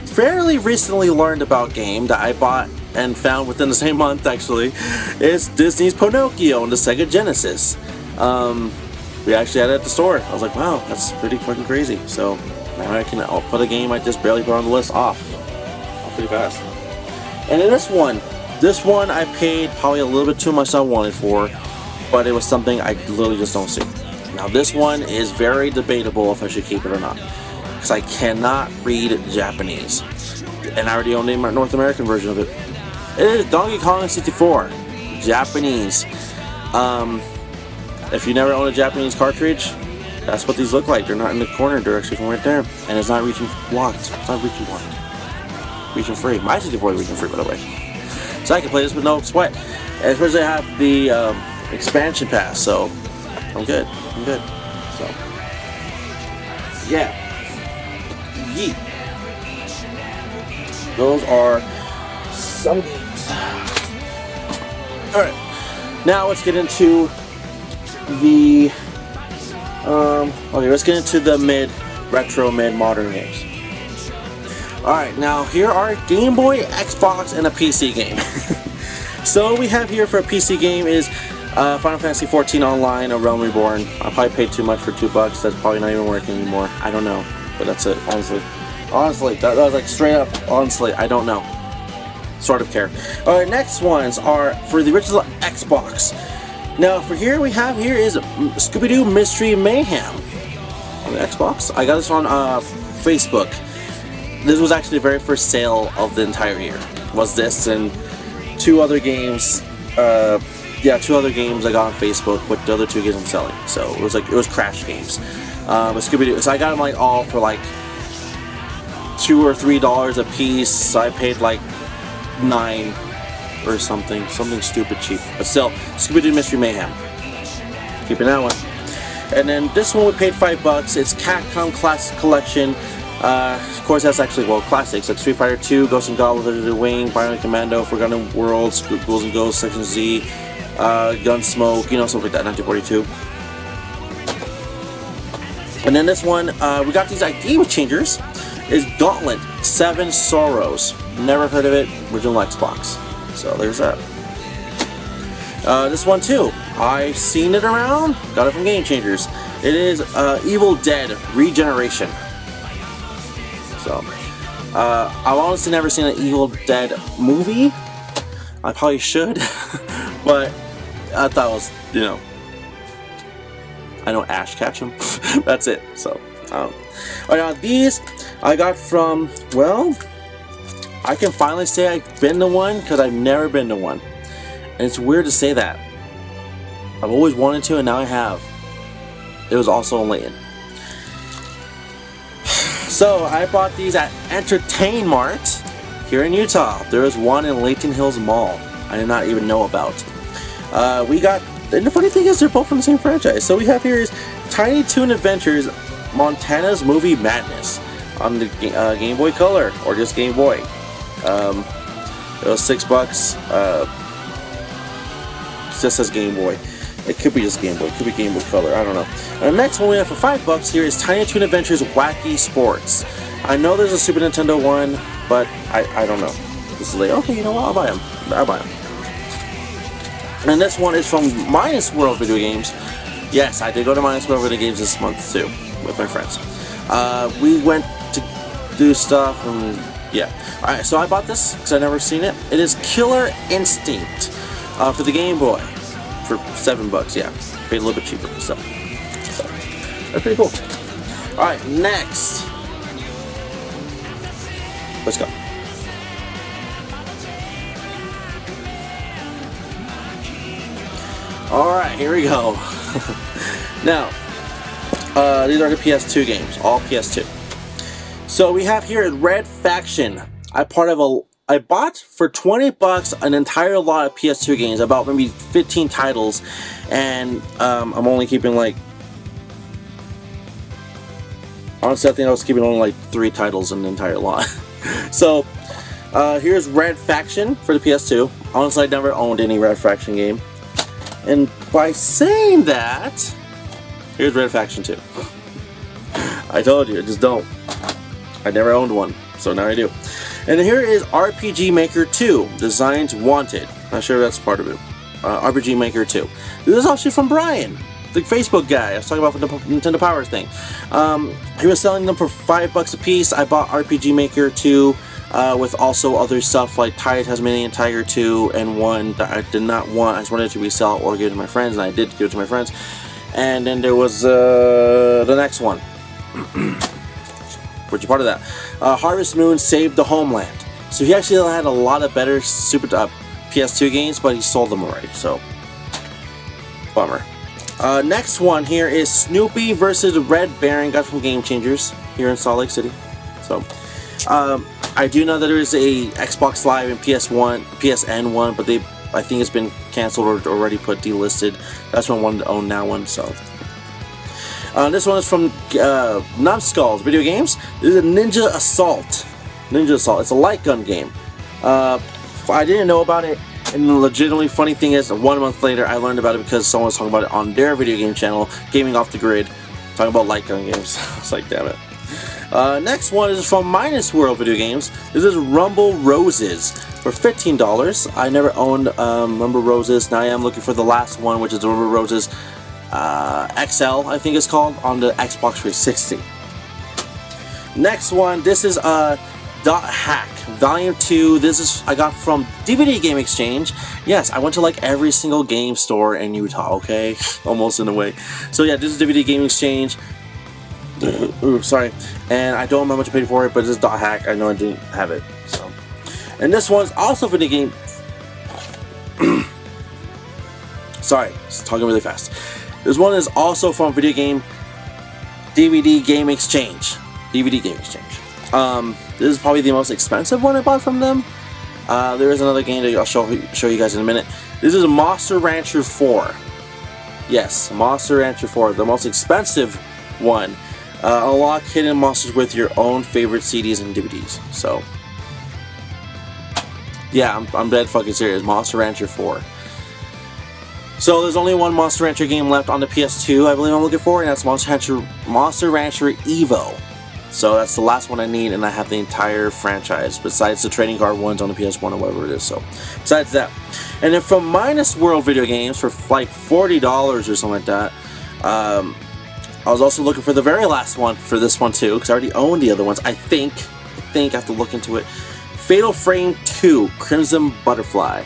fairly recently learned about game that I bought and found within the same month actually. It's Disney's Pinocchio on the Sega Genesis. We actually had it at the store. I was like, wow, that's pretty fucking crazy. So now I'll put a game I just barely put on the list off pretty fast. And then this one I paid probably a little bit too much than I wanted for, but it was something I literally just don't see. Now this one is very debatable if I should keep it or not, because I cannot read Japanese, and I already own the North American version of it. It is Donkey Kong 64, Japanese. If you never owned a Japanese cartridge, that's what these look like. They're not in the corner direction from right there, and it's not region locked. It's not region locked. Region free. My 64 is region free, by the way. So I can play this with no sweat. And especially I have the expansion pass, so I'm good. So yeah. Yeet. Those are some games. Alright. Now let's get into the let's get into the retro mid-modern games. Alright, now here are Game Boy, Xbox, and a PC game. So we have here for a PC game is Final Fantasy XIV Online, A Realm Reborn. I probably paid too much for $2. That's probably not even working anymore. I don't know, but that's it. Honestly, that was like straight up. Honestly, I don't know. Sort of care. Alright, next ones are for the original Xbox. Now for here we have here is Scooby-Doo Mystery Mayhem on the Xbox. I got this on Facebook. This was actually the very first sale of the entire year. Was this and 2 other games? 2 other games I got on Facebook, but the other 2 games I'm selling. So it was Crash games. But Scooby-Doo. So I got them like all for like $2 or $3 a piece. I paid like $9 or something stupid cheap. But still, Scooby-Doo Mystery Mayhem. Keeping that one. And then this one we paid $5. It's Capcom Classic Collection. Of course, that's actually, well, classics like Street Fighter 2, Ghosts and Goblins, Under the Wing, Bionic Commando, Forgotten Worlds, Ghouls and Ghosts, Section Z, Gunsmoke, you know, something like that, 1942. And then this one, we got these Game Changers. Is Gauntlet 7 Sorrows. Never heard of it. Original Xbox. So there's that. This one too. I've seen it around. Got it from Game Changers. It is Evil Dead Regeneration. So I've honestly never seen an Evil Dead movie. I probably should, but I thought it was, you know, I know Ash Ketchum. That's it. So, now these I got from, well, I can finally say I've been to one because I've never been to one, and it's weird to say that. I've always wanted to, and now I have. It was also in Layton. So I bought these at Entertain Mart here in Utah. There is one in Layton Hills Mall. I did not even know about. We got, and the funny thing is they're both from the same franchise. So we have here is Tiny Toon Adventures Montana's Movie Madness on the Game Boy Color or just Game Boy. It was $6. It just says Game Boy. It could be just Game Boy. It could be Game Boy Color. I don't know. And the next one we have for $5 here is Tiny Toon Adventures Wacky Sports. I know there's a Super Nintendo one, but I don't know. This is like, okay, you know what? I'll buy them. I'll buy them. And this one is from Minus World Video Games. Yes, I did go to Minus World Video Games this month too with my friends. We went to do stuff and yeah. Alright, so I bought this because I've never seen it. It is Killer Instinct for the Game Boy for $7. Yeah, paid a little bit cheaper. So that's pretty cool. Alright, next. Let's go. Alright, here we go. Now, these are the PS2 games, all PS2. So we have here Red Faction. I bought for $20 an entire lot of PS2 games, about maybe 15 titles, and I'm only keeping like, honestly I think I was keeping only like 3 titles in the entire lot. So here's Red Faction for the PS2. Honestly, I never owned any Red Faction game. And by saying that, here's Red Faction 2. I told you, I just don't. I never owned one, so now I do. And here is RPG Maker 2, Designs Wanted. Not sure if that's part of it. RPG Maker 2. This is actually from Brian, the Facebook guy I was talking about for the Nintendo Power thing. He was selling them for $5 a piece. I bought RPG Maker 2 with also other stuff like Tasmanian Tiger 2 and one that I did not want. I just wanted to resell or give it to my friends, and I did give it to my friends. And then there was the next one. Which is part of that. Harvest Moon Saved the Homeland. So he actually had a lot of better PS2 games, but he sold them already, so bummer. Next one here is Snoopy vs. Red Baron, got from Game Changers here in Salt Lake City. So I do know that there is a Xbox Live and PSN one, but I think it's been canceled or already put delisted. That's why I wanted to own that one. So this one is from Numbskulls Video Games. This is a Ninja Assault. It's a light gun game. I didn't know about it, and the legitimately funny thing is, 1 month later, I learned about it because someone was talking about it on their video game channel, Gaming Off the Grid, talking about light gun games. I was like, damn it. Next one is from Minus World Video Games. This is Rumble Roses for $15. I never owned Rumble Roses. Now I am looking for the last one, which is the Rumble Roses XL, I think it's called, on the Xbox 360. Next one, this is Dot Hack Volume 2. This is I got from DVD Game Exchange. Yes, I went to like every single game store in Utah, okay? Almost in a way. So yeah, this is DVD Game Exchange. Ooh, sorry. And I don't remember how much I paid for it, but this is Dot Hack. I know I didn't have it. So, and this one's also for the game. Sorry, just talking really fast. This one is also from DVD Game Exchange. DVD Game Exchange. This is probably the most expensive one I bought from them. There is another game that I'll show you guys in a minute. This is Monster Rancher 4. Yes, Monster Rancher 4, the most expensive one. Unlock hidden monsters with your own favorite CDs and DVDs. So, yeah, I'm dead fucking serious. Monster Rancher 4. So there's only one Monster Rancher game left on the PS2, I believe I'm looking for, and that's Monster Rancher Evo. So that's the last one I need, and I have the entire franchise, besides the trading card ones on the PS1 or whatever it is. So, besides that. And then from Minus World Video Games, for like $40 or something like that, I was also looking for the very last one for this one too, because I already own the other ones. I think I have to look into it. Fatal Frame 2, Crimson Butterfly.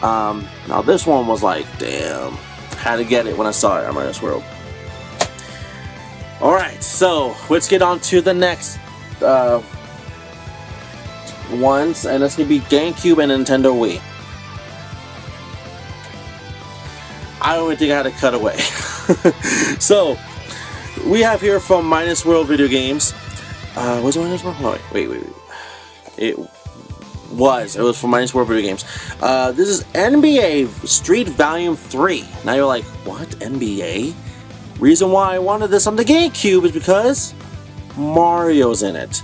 Now this one was like, damn, had to get it when I saw it on Minus World. Alright, so let's get on to the next ones, and that's going to be GameCube and Nintendo Wii. I don't even think I had to cut away. So, we have here from Minus World Video Games. Was it Minus World? No, wait. It was from Minus World Video Games. This is NBA Street Volume 3. Now you're like, what? NBA? Reason why I wanted this on the GameCube is because Mario's in it.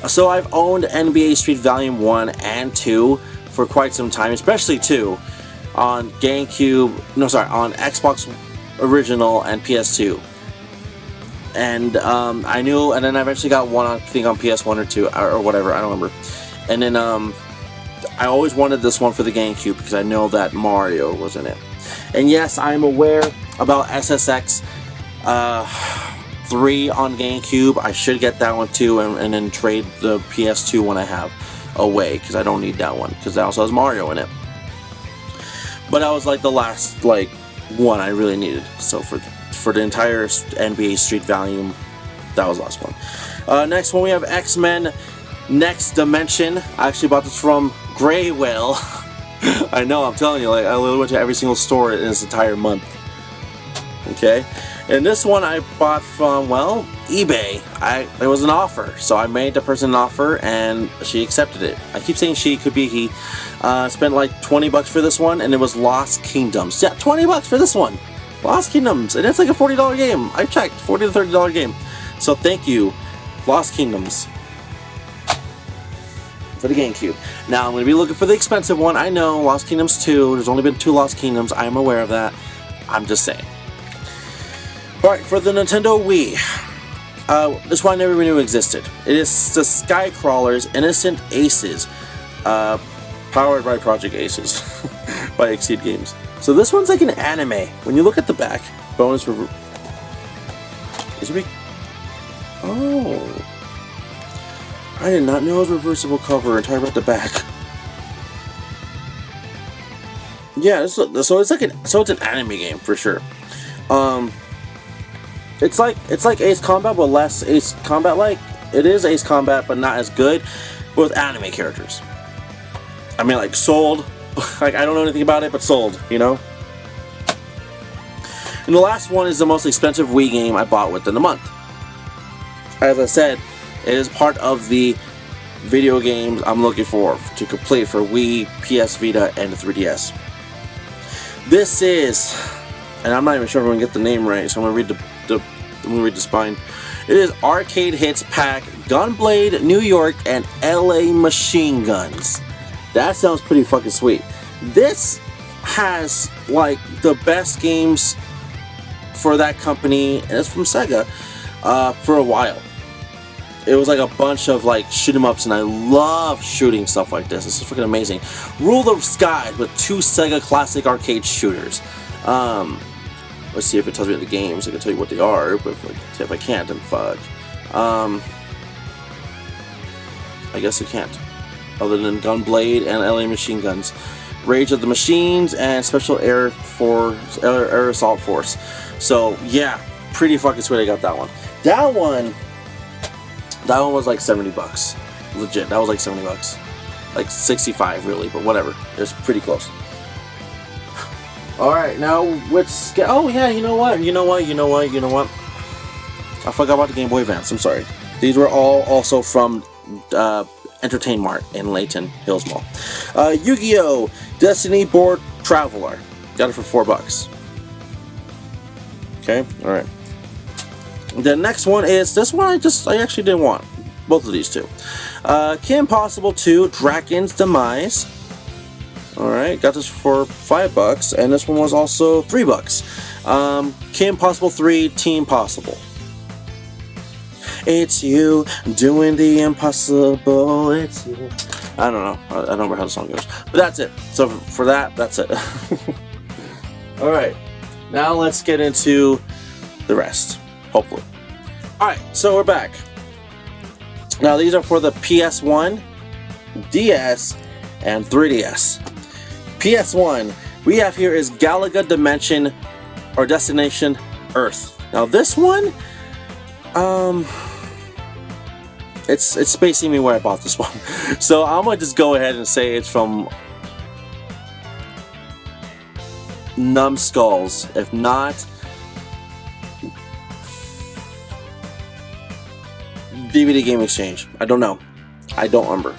So I've owned NBA Street Volume 1 and 2 for quite some time, especially 2 on GameCube, on Xbox Original and PS2. And I knew, and then I eventually got one on, I think on PS1 or 2 or whatever, I don't remember. And then I always wanted this one for the GameCube because I know that Mario was in it. And yes, I'm aware about SSX 3 on GameCube. I should get that one too, and then trade the PS2 one I have away, because I don't need that one, because that also has Mario in it. But that was like the last one I really needed. So for the entire NBA Street Volume, that was the last one. Next one we have X-Men Next Dimension. I actually bought this from Grey Whale. I know, I'm telling you, I literally went to every single store in this entire month. Okay, and this one I bought from, well, eBay. It was an offer, so I made the person an offer, and she accepted it. I keep saying she, could be he. Spent like $20 for this one, and it was Lost Kingdoms. Yeah, $20 for this one, Lost Kingdoms, and it's like a $40 game. I checked, $40 to $30 game. So thank you, Lost Kingdoms, for the GameCube. Now I'm going to be looking for the expensive one. I know, Lost Kingdoms 2. There's only been 2 Lost Kingdoms. I'm aware of that. I'm just saying. Alright, for the Nintendo Wii. This one I never knew existed. It is the Skycrawlers Innocent Aces. Powered by Project Aces. By Exceed Games. So this one's like an anime. When you look at the back, bonus reverse. Oh. I did not know it was reversible cover entire about the back. Yeah, so it's like it's an anime game for sure. It's like Ace Combat, but less Ace Combat like. It is Ace Combat, but not as good, with anime characters. I mean, like Sold. Like, I don't know anything about it, but Sold, you know. And the last one is the most expensive Wii game I bought within the month. As I said, it is part of the video games I'm looking for to complete for Wii, PS Vita, and the 3DS. This is, and I'm not even sure if I'm gonna get the name right, so I'm gonna read the spine. It is Arcade Hits Pack, Gunblade, New York, and LA Machine Guns. That sounds pretty fucking sweet. This has like the best games for that company, and it's from Sega, for a while. It was like a bunch of like shoot 'em ups, and I love shooting stuff like this. This is freaking amazing. Rule the Skies with 2 Sega classic arcade shooters. Let's see if it tells me the games. I can tell you what they are, but if I can't, then fuck. I guess I can't. Other than Gunblade and LA Machine Guns, Rage of the Machines, and Special Air Assault Force. So yeah, pretty fucking sweet. I got that one. That one was like $70. Legit, that was like $70. Like 65 really, but whatever. It was pretty close. Alright, now let's get, oh yeah, you know what? I forgot about the Game Boy Advance, I'm sorry. These were all also from Entertain Mart in Layton Hills Mall. Yu-Gi-Oh! Destiny Board Traveler. Got it for $4. Okay, alright. The next one is, this one I actually didn't want. Both of these two. Kim Possible 2, Dragon's Demise. Alright, got this for $5, and this one was also $3. Kim Possible 3, Team Possible. It's you doing the impossible, it's you. I don't know. I don't remember how the song goes. But that's it. So for that, that's it. Alright, now let's get into the rest, hopefully. Alright, so we're back. Now these are for the PS1, DS, and 3DS. PS1, we have here is Galaga Dimension or Destination Earth. Now this one, it's spacing me where I bought this one. So I'm gonna just go ahead and say it's from Numbskulls. If not, DVD Game Exchange. I don't know. I don't remember.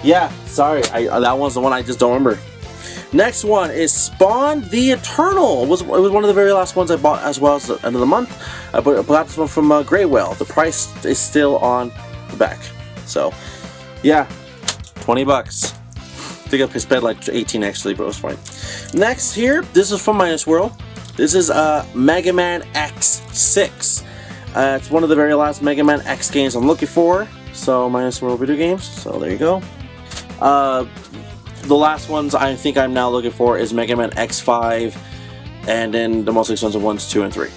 Yeah, sorry. That one's the one I just don't remember. Next one is Spawn the Eternal. It was one of the very last ones I bought, as well as the end of the month. I bought this one from Grey Whale. The price is still on the back. So, yeah, $20. I think I spent like 18 actually, but it was fine. Next here, this is from Minus World. This is Mega Man X6. It's one of the very last Mega Man X games I'm looking for. So, Minus World Video Games. So, there you go. The last ones I think I'm now looking for is Mega Man X5, and then the most expensive ones 2 and 3.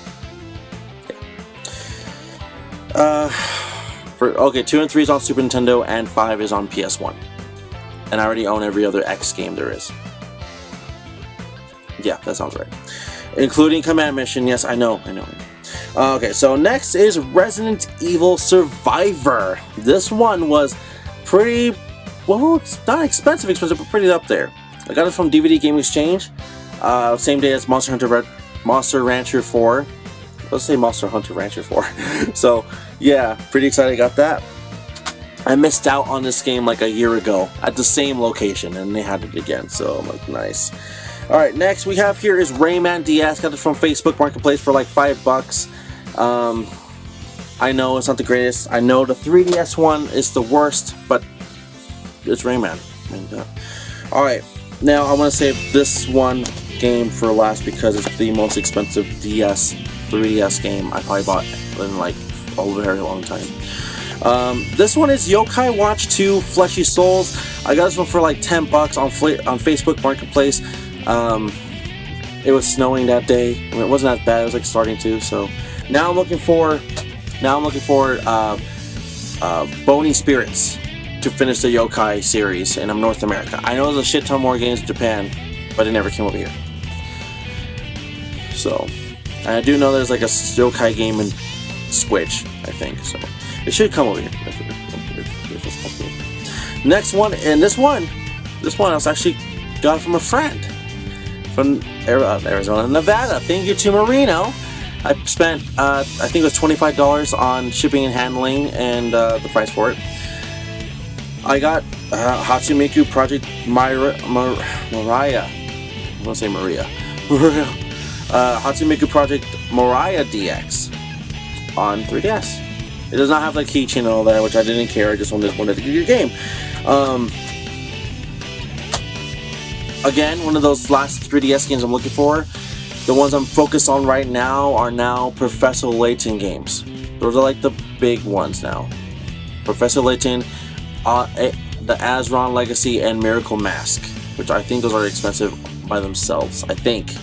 Okay. 2 and 3 is on Super Nintendo, and 5 is on PS1. And I already own every other X game there is. Yeah, that sounds right. Including Command Mission. Yes, I know. Okay, so next is Resident Evil Survivor. This one was pretty, well, it's not expensive, but pretty up there. I got it from DVD Game Exchange. Same day as Monster Rancher 4. Let's say Monster Hunter Rancher 4. So, yeah, pretty excited I got that. I missed out on this game like a year ago at the same location, and they had it again, so I'm like, nice. Alright, next we have here is Rayman DS. Got it from Facebook Marketplace for like $5. I know it's not the greatest. I know the 3DS one is the worst, but it's Rayman. Alright, now I want to save this one game for last because it's the most expensive 3DS game I probably bought in like a very long time. This one is Yokai Watch 2 Fleshy Souls. I got this one for like $10 on Facebook Marketplace. It was snowing that day. I mean, it wasn't that bad. It was like starting to. So now I'm looking for Bony Spirits to finish the Yokai series in North America. I know there's a shit ton more games in Japan, but it never came over here. So, and I do know there's like a Yokai game in Switch, I think. So it should come over here. If it's possible. Next one, and this one I was actually got it from a friend from Arizona, Nevada. Thank you to Marino. I spent, I think it was $25 on shipping and handling and the price for it. I got Hatsumeiku Project Mariah. I want to say Maria. Hatsumeiku Project Mariah DX on 3DS. It does not have the keychain and all that, which I didn't care. I just wanted to get your game. Again, one of those last 3DS games I'm looking for. The ones I'm focused on right now are now Professor Layton games. Those are like the big ones now. Professor Layton, the Azron Legacy, and Miracle Mask, which I think those are expensive by themselves. I think.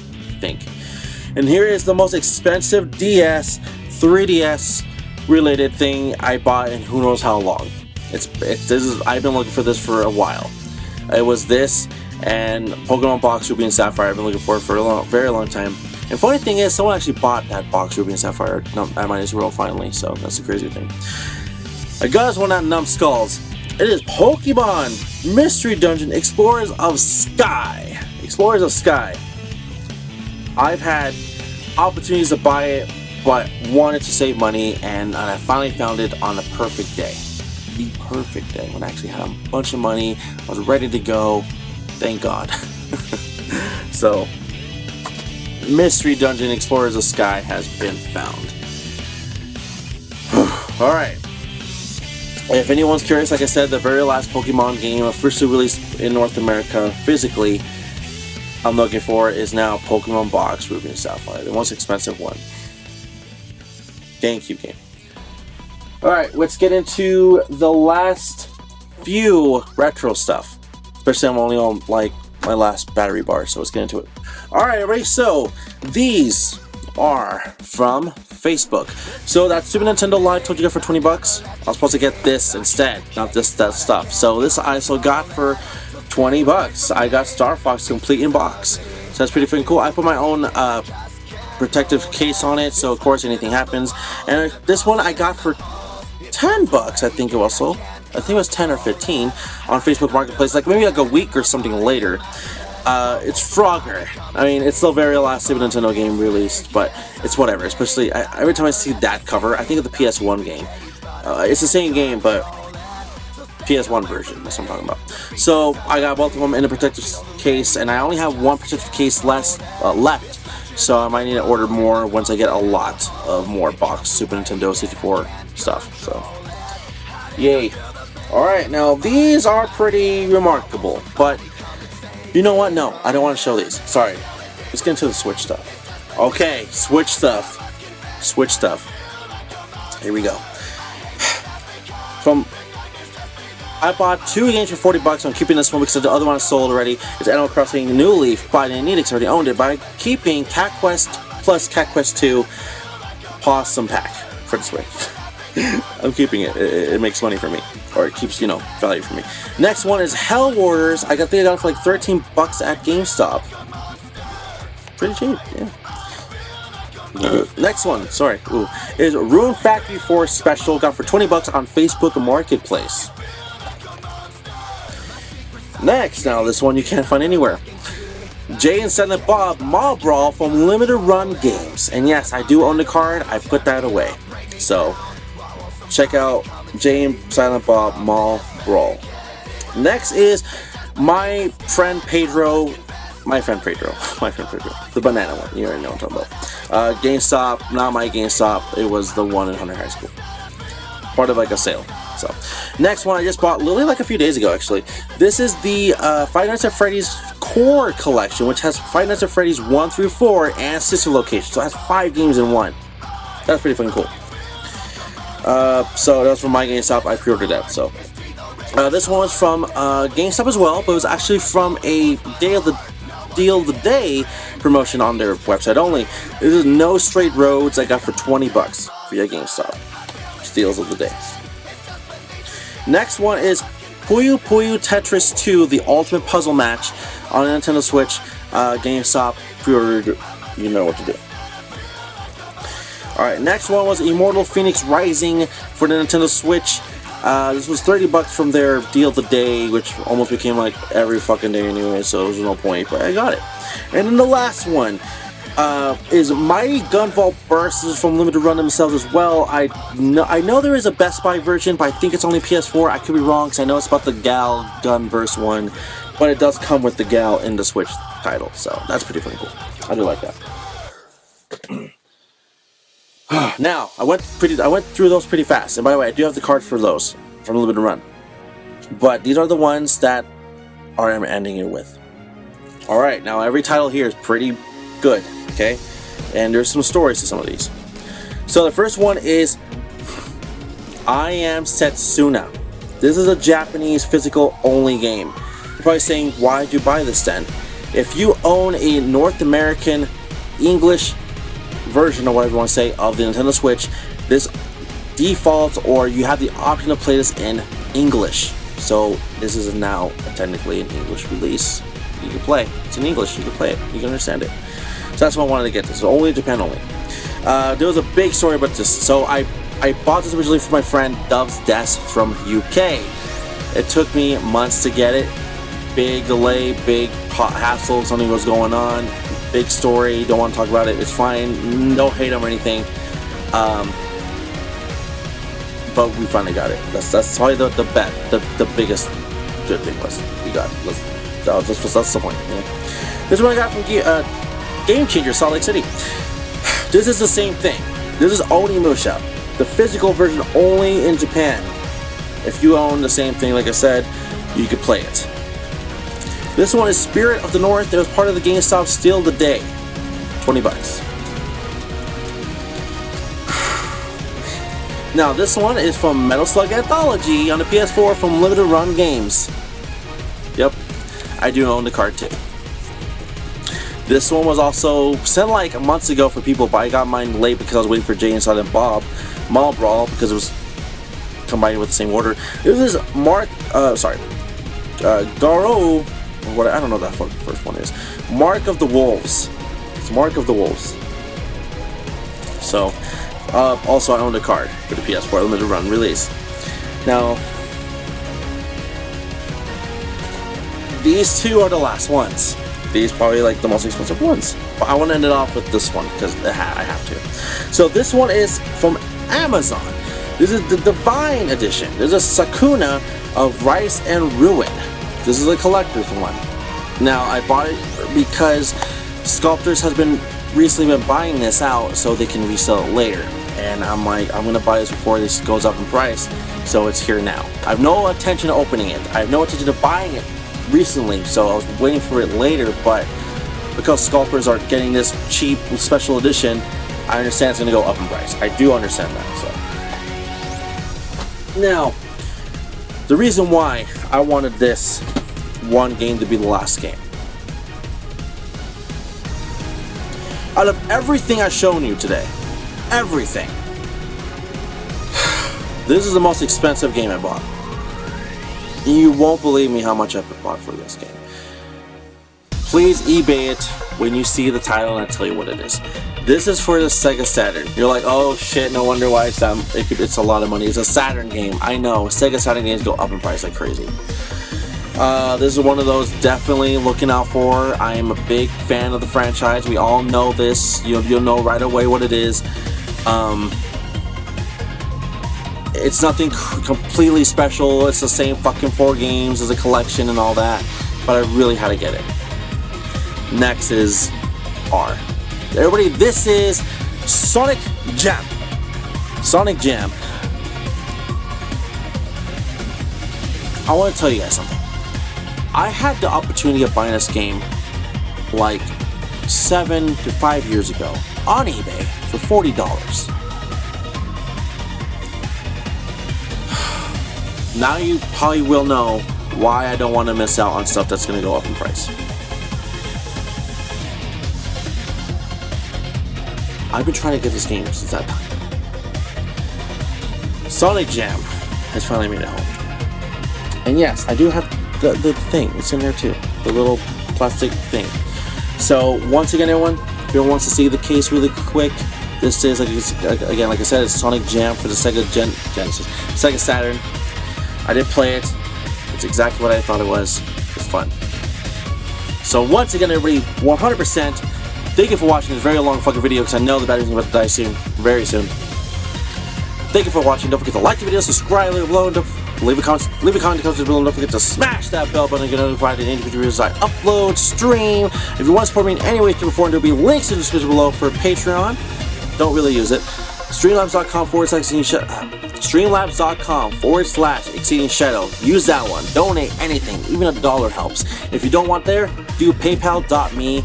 And here is the most expensive 3DS related thing I bought in who knows how long. I've been looking for this for a while. It was this and Pokemon Box Ruby and Sapphire. I've been looking for it for a very long time. And funny thing is, someone actually bought that Box Ruby and Sapphire at Minus World finally, so that's the crazy thing. I got this one at Numbskulls. It is Pokemon Mystery Dungeon Explorers of Sky. I've had opportunities to buy it but wanted to save money, and I finally found it on the perfect day. The perfect day when I actually had a bunch of money. I was ready to go. Thank God. So, Mystery Dungeon Explorers of Sky has been found. Alright. If anyone's curious, like I said, the very last Pokemon game officially released in North America physically I'm looking for is now Pokemon Box Ruby and Sapphire, the most expensive one. GameCube game. Alright, let's get into the last few retro stuff. Especially I'm only on like my last battery bar, so let's get into it. Alright, everybody, so these are from Facebook. So that Super Nintendo Live told you got for 20 bucks. I was supposed to get this instead, not that stuff. So this I also got for 20 bucks. I got Star Fox complete in box. So that's pretty freaking cool. I put my own protective case on it, so of course anything happens. And this one I got for 10 bucks, I think it was. So I think it was 10 or 15 on Facebook Marketplace, like maybe like a week or something later. It's Frogger. I mean, it's the very last Super Nintendo game released, but it's whatever. Especially, every time I see that cover, I think of the PS1 game. It's the same game, but PS1 version, that's what I'm talking about. So, I got both of them in a protective case, and I only have one protective case left. So, I might need to order more once I get a lot of more box Super Nintendo 64 stuff. So, yay. Alright, now, these are pretty remarkable, but you know what? No, I don't want to show these. Sorry. Let's get into the Switch stuff. Okay, Switch stuff. Switch stuff. Here we go. I bought 2 games for 40 bucks. I'm keeping this one because the other one is sold already. It's Animal Crossing New Leaf, but I didn't need it because I already owned it. But I'm keeping Cat Quest plus Cat Quest 2 Possum Pack for the Switch. I'm keeping it. It makes money for me. Or it keeps, value for me. Next one is Hell Wars. I think I got it for like 13 bucks at GameStop. Pretty cheap, yeah. Next one, is Rune Factory Force Special. Got for 20 bucks on Facebook Marketplace. Next, now this one you can't find anywhere. Jay and Silent Bob Mall Brawl from Limited Run Games. And yes, I do own the card. I put that away. So, check out Jay and Silent Bob Mall Brawl. Next is my friend Pedro, the banana one. You already know what I'm talking about. GameStop, not my GameStop. It was the one in Hunter High School. Part of like a sale. So, next one I just bought literally like a few days ago actually. This is the Five Nights at Freddy's Core Collection, which has Five Nights at Freddy's 1 through 4 and sister locations. So it has 5 games in one. That's pretty fucking cool. So that was from my GameStop. I pre-ordered that. So this one was from GameStop as well, but it was actually from a Deal of the Day promotion on their website only. This is No Straight Roads. I got for 20 bucks via GameStop. Deals of the Day. Next one is Puyo Puyo Tetris 2, the Ultimate Puzzle Match on Nintendo Switch. GameStop pre-ordered. You know what to do. Alright, next one was Immortal Phoenix Rising for the Nintendo Switch. This was 30 bucks from their Deal of the Day, which almost became like every fucking day anyway, so there was no point, but I got it. And then the last one is Mighty Gun Vault Burst. This is from Limited Run themselves as well. I know there is a Best Buy version, but I think it's only PS4. I could be wrong, because I know it's about the Gal Gun Burst one, but it does come with the Gal in the Switch title, so that's pretty fucking cool. I do like that. Now, I went through those pretty fast, and by the way, I do have the card for those from Limited Run. But these are the ones that I'm ending it with. Alright, now every title here is pretty good, okay? And there's some stories to some of these. So the first one is I Am Setsuna. This is a Japanese physical only game. You're probably saying, why did you buy this then? If you own a North American English version, or whatever you want to say, of the Nintendo Switch, this defaults, or you have the option to play this in English. So this is now technically an English release. You can play. It's in English. You can play it. You can understand it. So that's why I wanted to get this. So only in Japan only. There was a big story about this. So I bought this originally for my friend Dove's Desk from UK. It took me months to get it. Big delay, big hassle. Something was going on. Big story. Don't want to talk about it. It's fine. No hate him or anything. But we finally got it. That's probably the biggest good thing was we got it. That's the point. You know? This is what I got from Game Changer Salt Lake City. This is the same thing. This is Onimusha, the physical version only in Japan. If you own the same thing, like I said, you could play it. This one is Spirit of the North. It was part of the GameStop Steal the Day. $20. Now this one is from Metal Slug Anthology on the PS4 from Limited Run Games. Yep, I do own the card too. This one was also sent like months ago for people, but I got mine late because I was waiting for Jay and Silent Bob Mall Brawl because it was combined with the same order. This is Garo, or what, I don't know what that first one is. Mark of the Wolves. It's Mark of the Wolves. So, also I own the card for the PS4 Limited Run release. Now, these two are the last ones. These probably like the most expensive ones. But I want to end it off with this one because I have to. So this one is from Amazon. This is the Divine Edition. There's a Sakuna of Rice and Ruin. This is a collector's one. Now I bought it because Sculptors has been recently been buying this out so they can resell it later. And I'm like, I'm gonna buy this before this goes up in price. So it's here now. I have no intention of opening it. I have no intention of buying it recently, so I was waiting for it later, but because Sculptors are getting this cheap special edition, I understand it's going to go up in price. I do understand that. So now, the reason why I wanted this one game to be the last game, out of everything I've shown you today, everything, this is the most expensive game I bought. You won't believe me how much I bought for this game. Please eBay it when you see the title and I tell you what it is. This is for the Sega Saturn. You're like, oh shit, no wonder why it's a lot of money. It's a Saturn game. I know, Sega Saturn games go up in price like crazy. This is one of those definitely looking out for. I am a big fan of the franchise. We all know this. You'll know right away what it is. It's nothing completely special. It's the same fucking 4 games as a collection and all that. But I really had to get it. Next is R. Everybody, this is Sonic Jam. Sonic Jam. I want to tell you guys something. I had the opportunity of buying this game like 7 to 5 years ago on eBay for $40. Now you probably will know why I don't want to miss out on stuff that's going to go up in price. I've been trying to get this game since that time. Sonic Jam has finally made it home. And yes, I do have the thing. It's in there too. The little plastic thing. So once again, everyone, if anyone wants to see the case really quick, this is, again, like I said, it's Sonic Jam for the Sega Genesis. Sega Saturn. I did play it. It's exactly what I thought it was. It's fun. So once again, everybody, 100%, thank you for watching this very long fucking video because I know the battery's about to die soon, very soon. Thank you for watching. Don't forget to like the video, subscribe, leave a below, and leave a comment below. Don't forget to smash that bell button to get notified of any future videos I upload, stream. If you want to support me in any way through before, there'll be links in the description below for Patreon. Don't really use it. Streamlabs.com/Exceeding Shadow. Use that one. Donate anything, even $1 helps. If you don't want there, do paypal.me,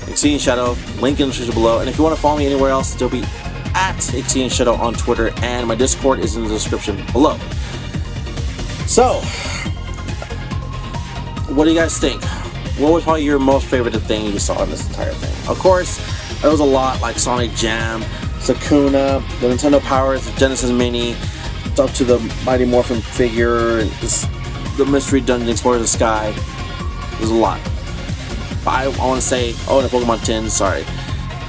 Exceeding Shadow, link in the description below. And if you want to follow me anywhere else, it'll be at Exceeding Shadow on Twitter, and my Discord is in the description below. So, what do you guys think? What was probably your most favorite thing you saw in this entire thing? Of course, there was a lot like Sonic Jam, Sakuna, the Nintendo Power, the Genesis Mini, up to the Mighty Morphin figure, and the Mystery Dungeon Explorer of the Sky. There's a lot. But I want to say, oh, and the Pokemon Tin, sorry.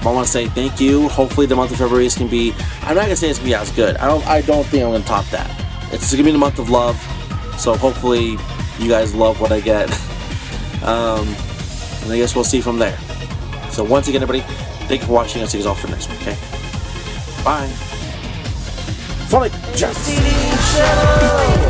But I want to say thank you. Hopefully the month of February can be, I'm not going to say it's going to be as good. I don't think I'm going to top that. It's going to be the month of love. So hopefully you guys love what I get. And I guess we'll see from there. So once again, everybody, thank you for watching. I'll see you all for the next one, okay? Bye. Sonic Jets!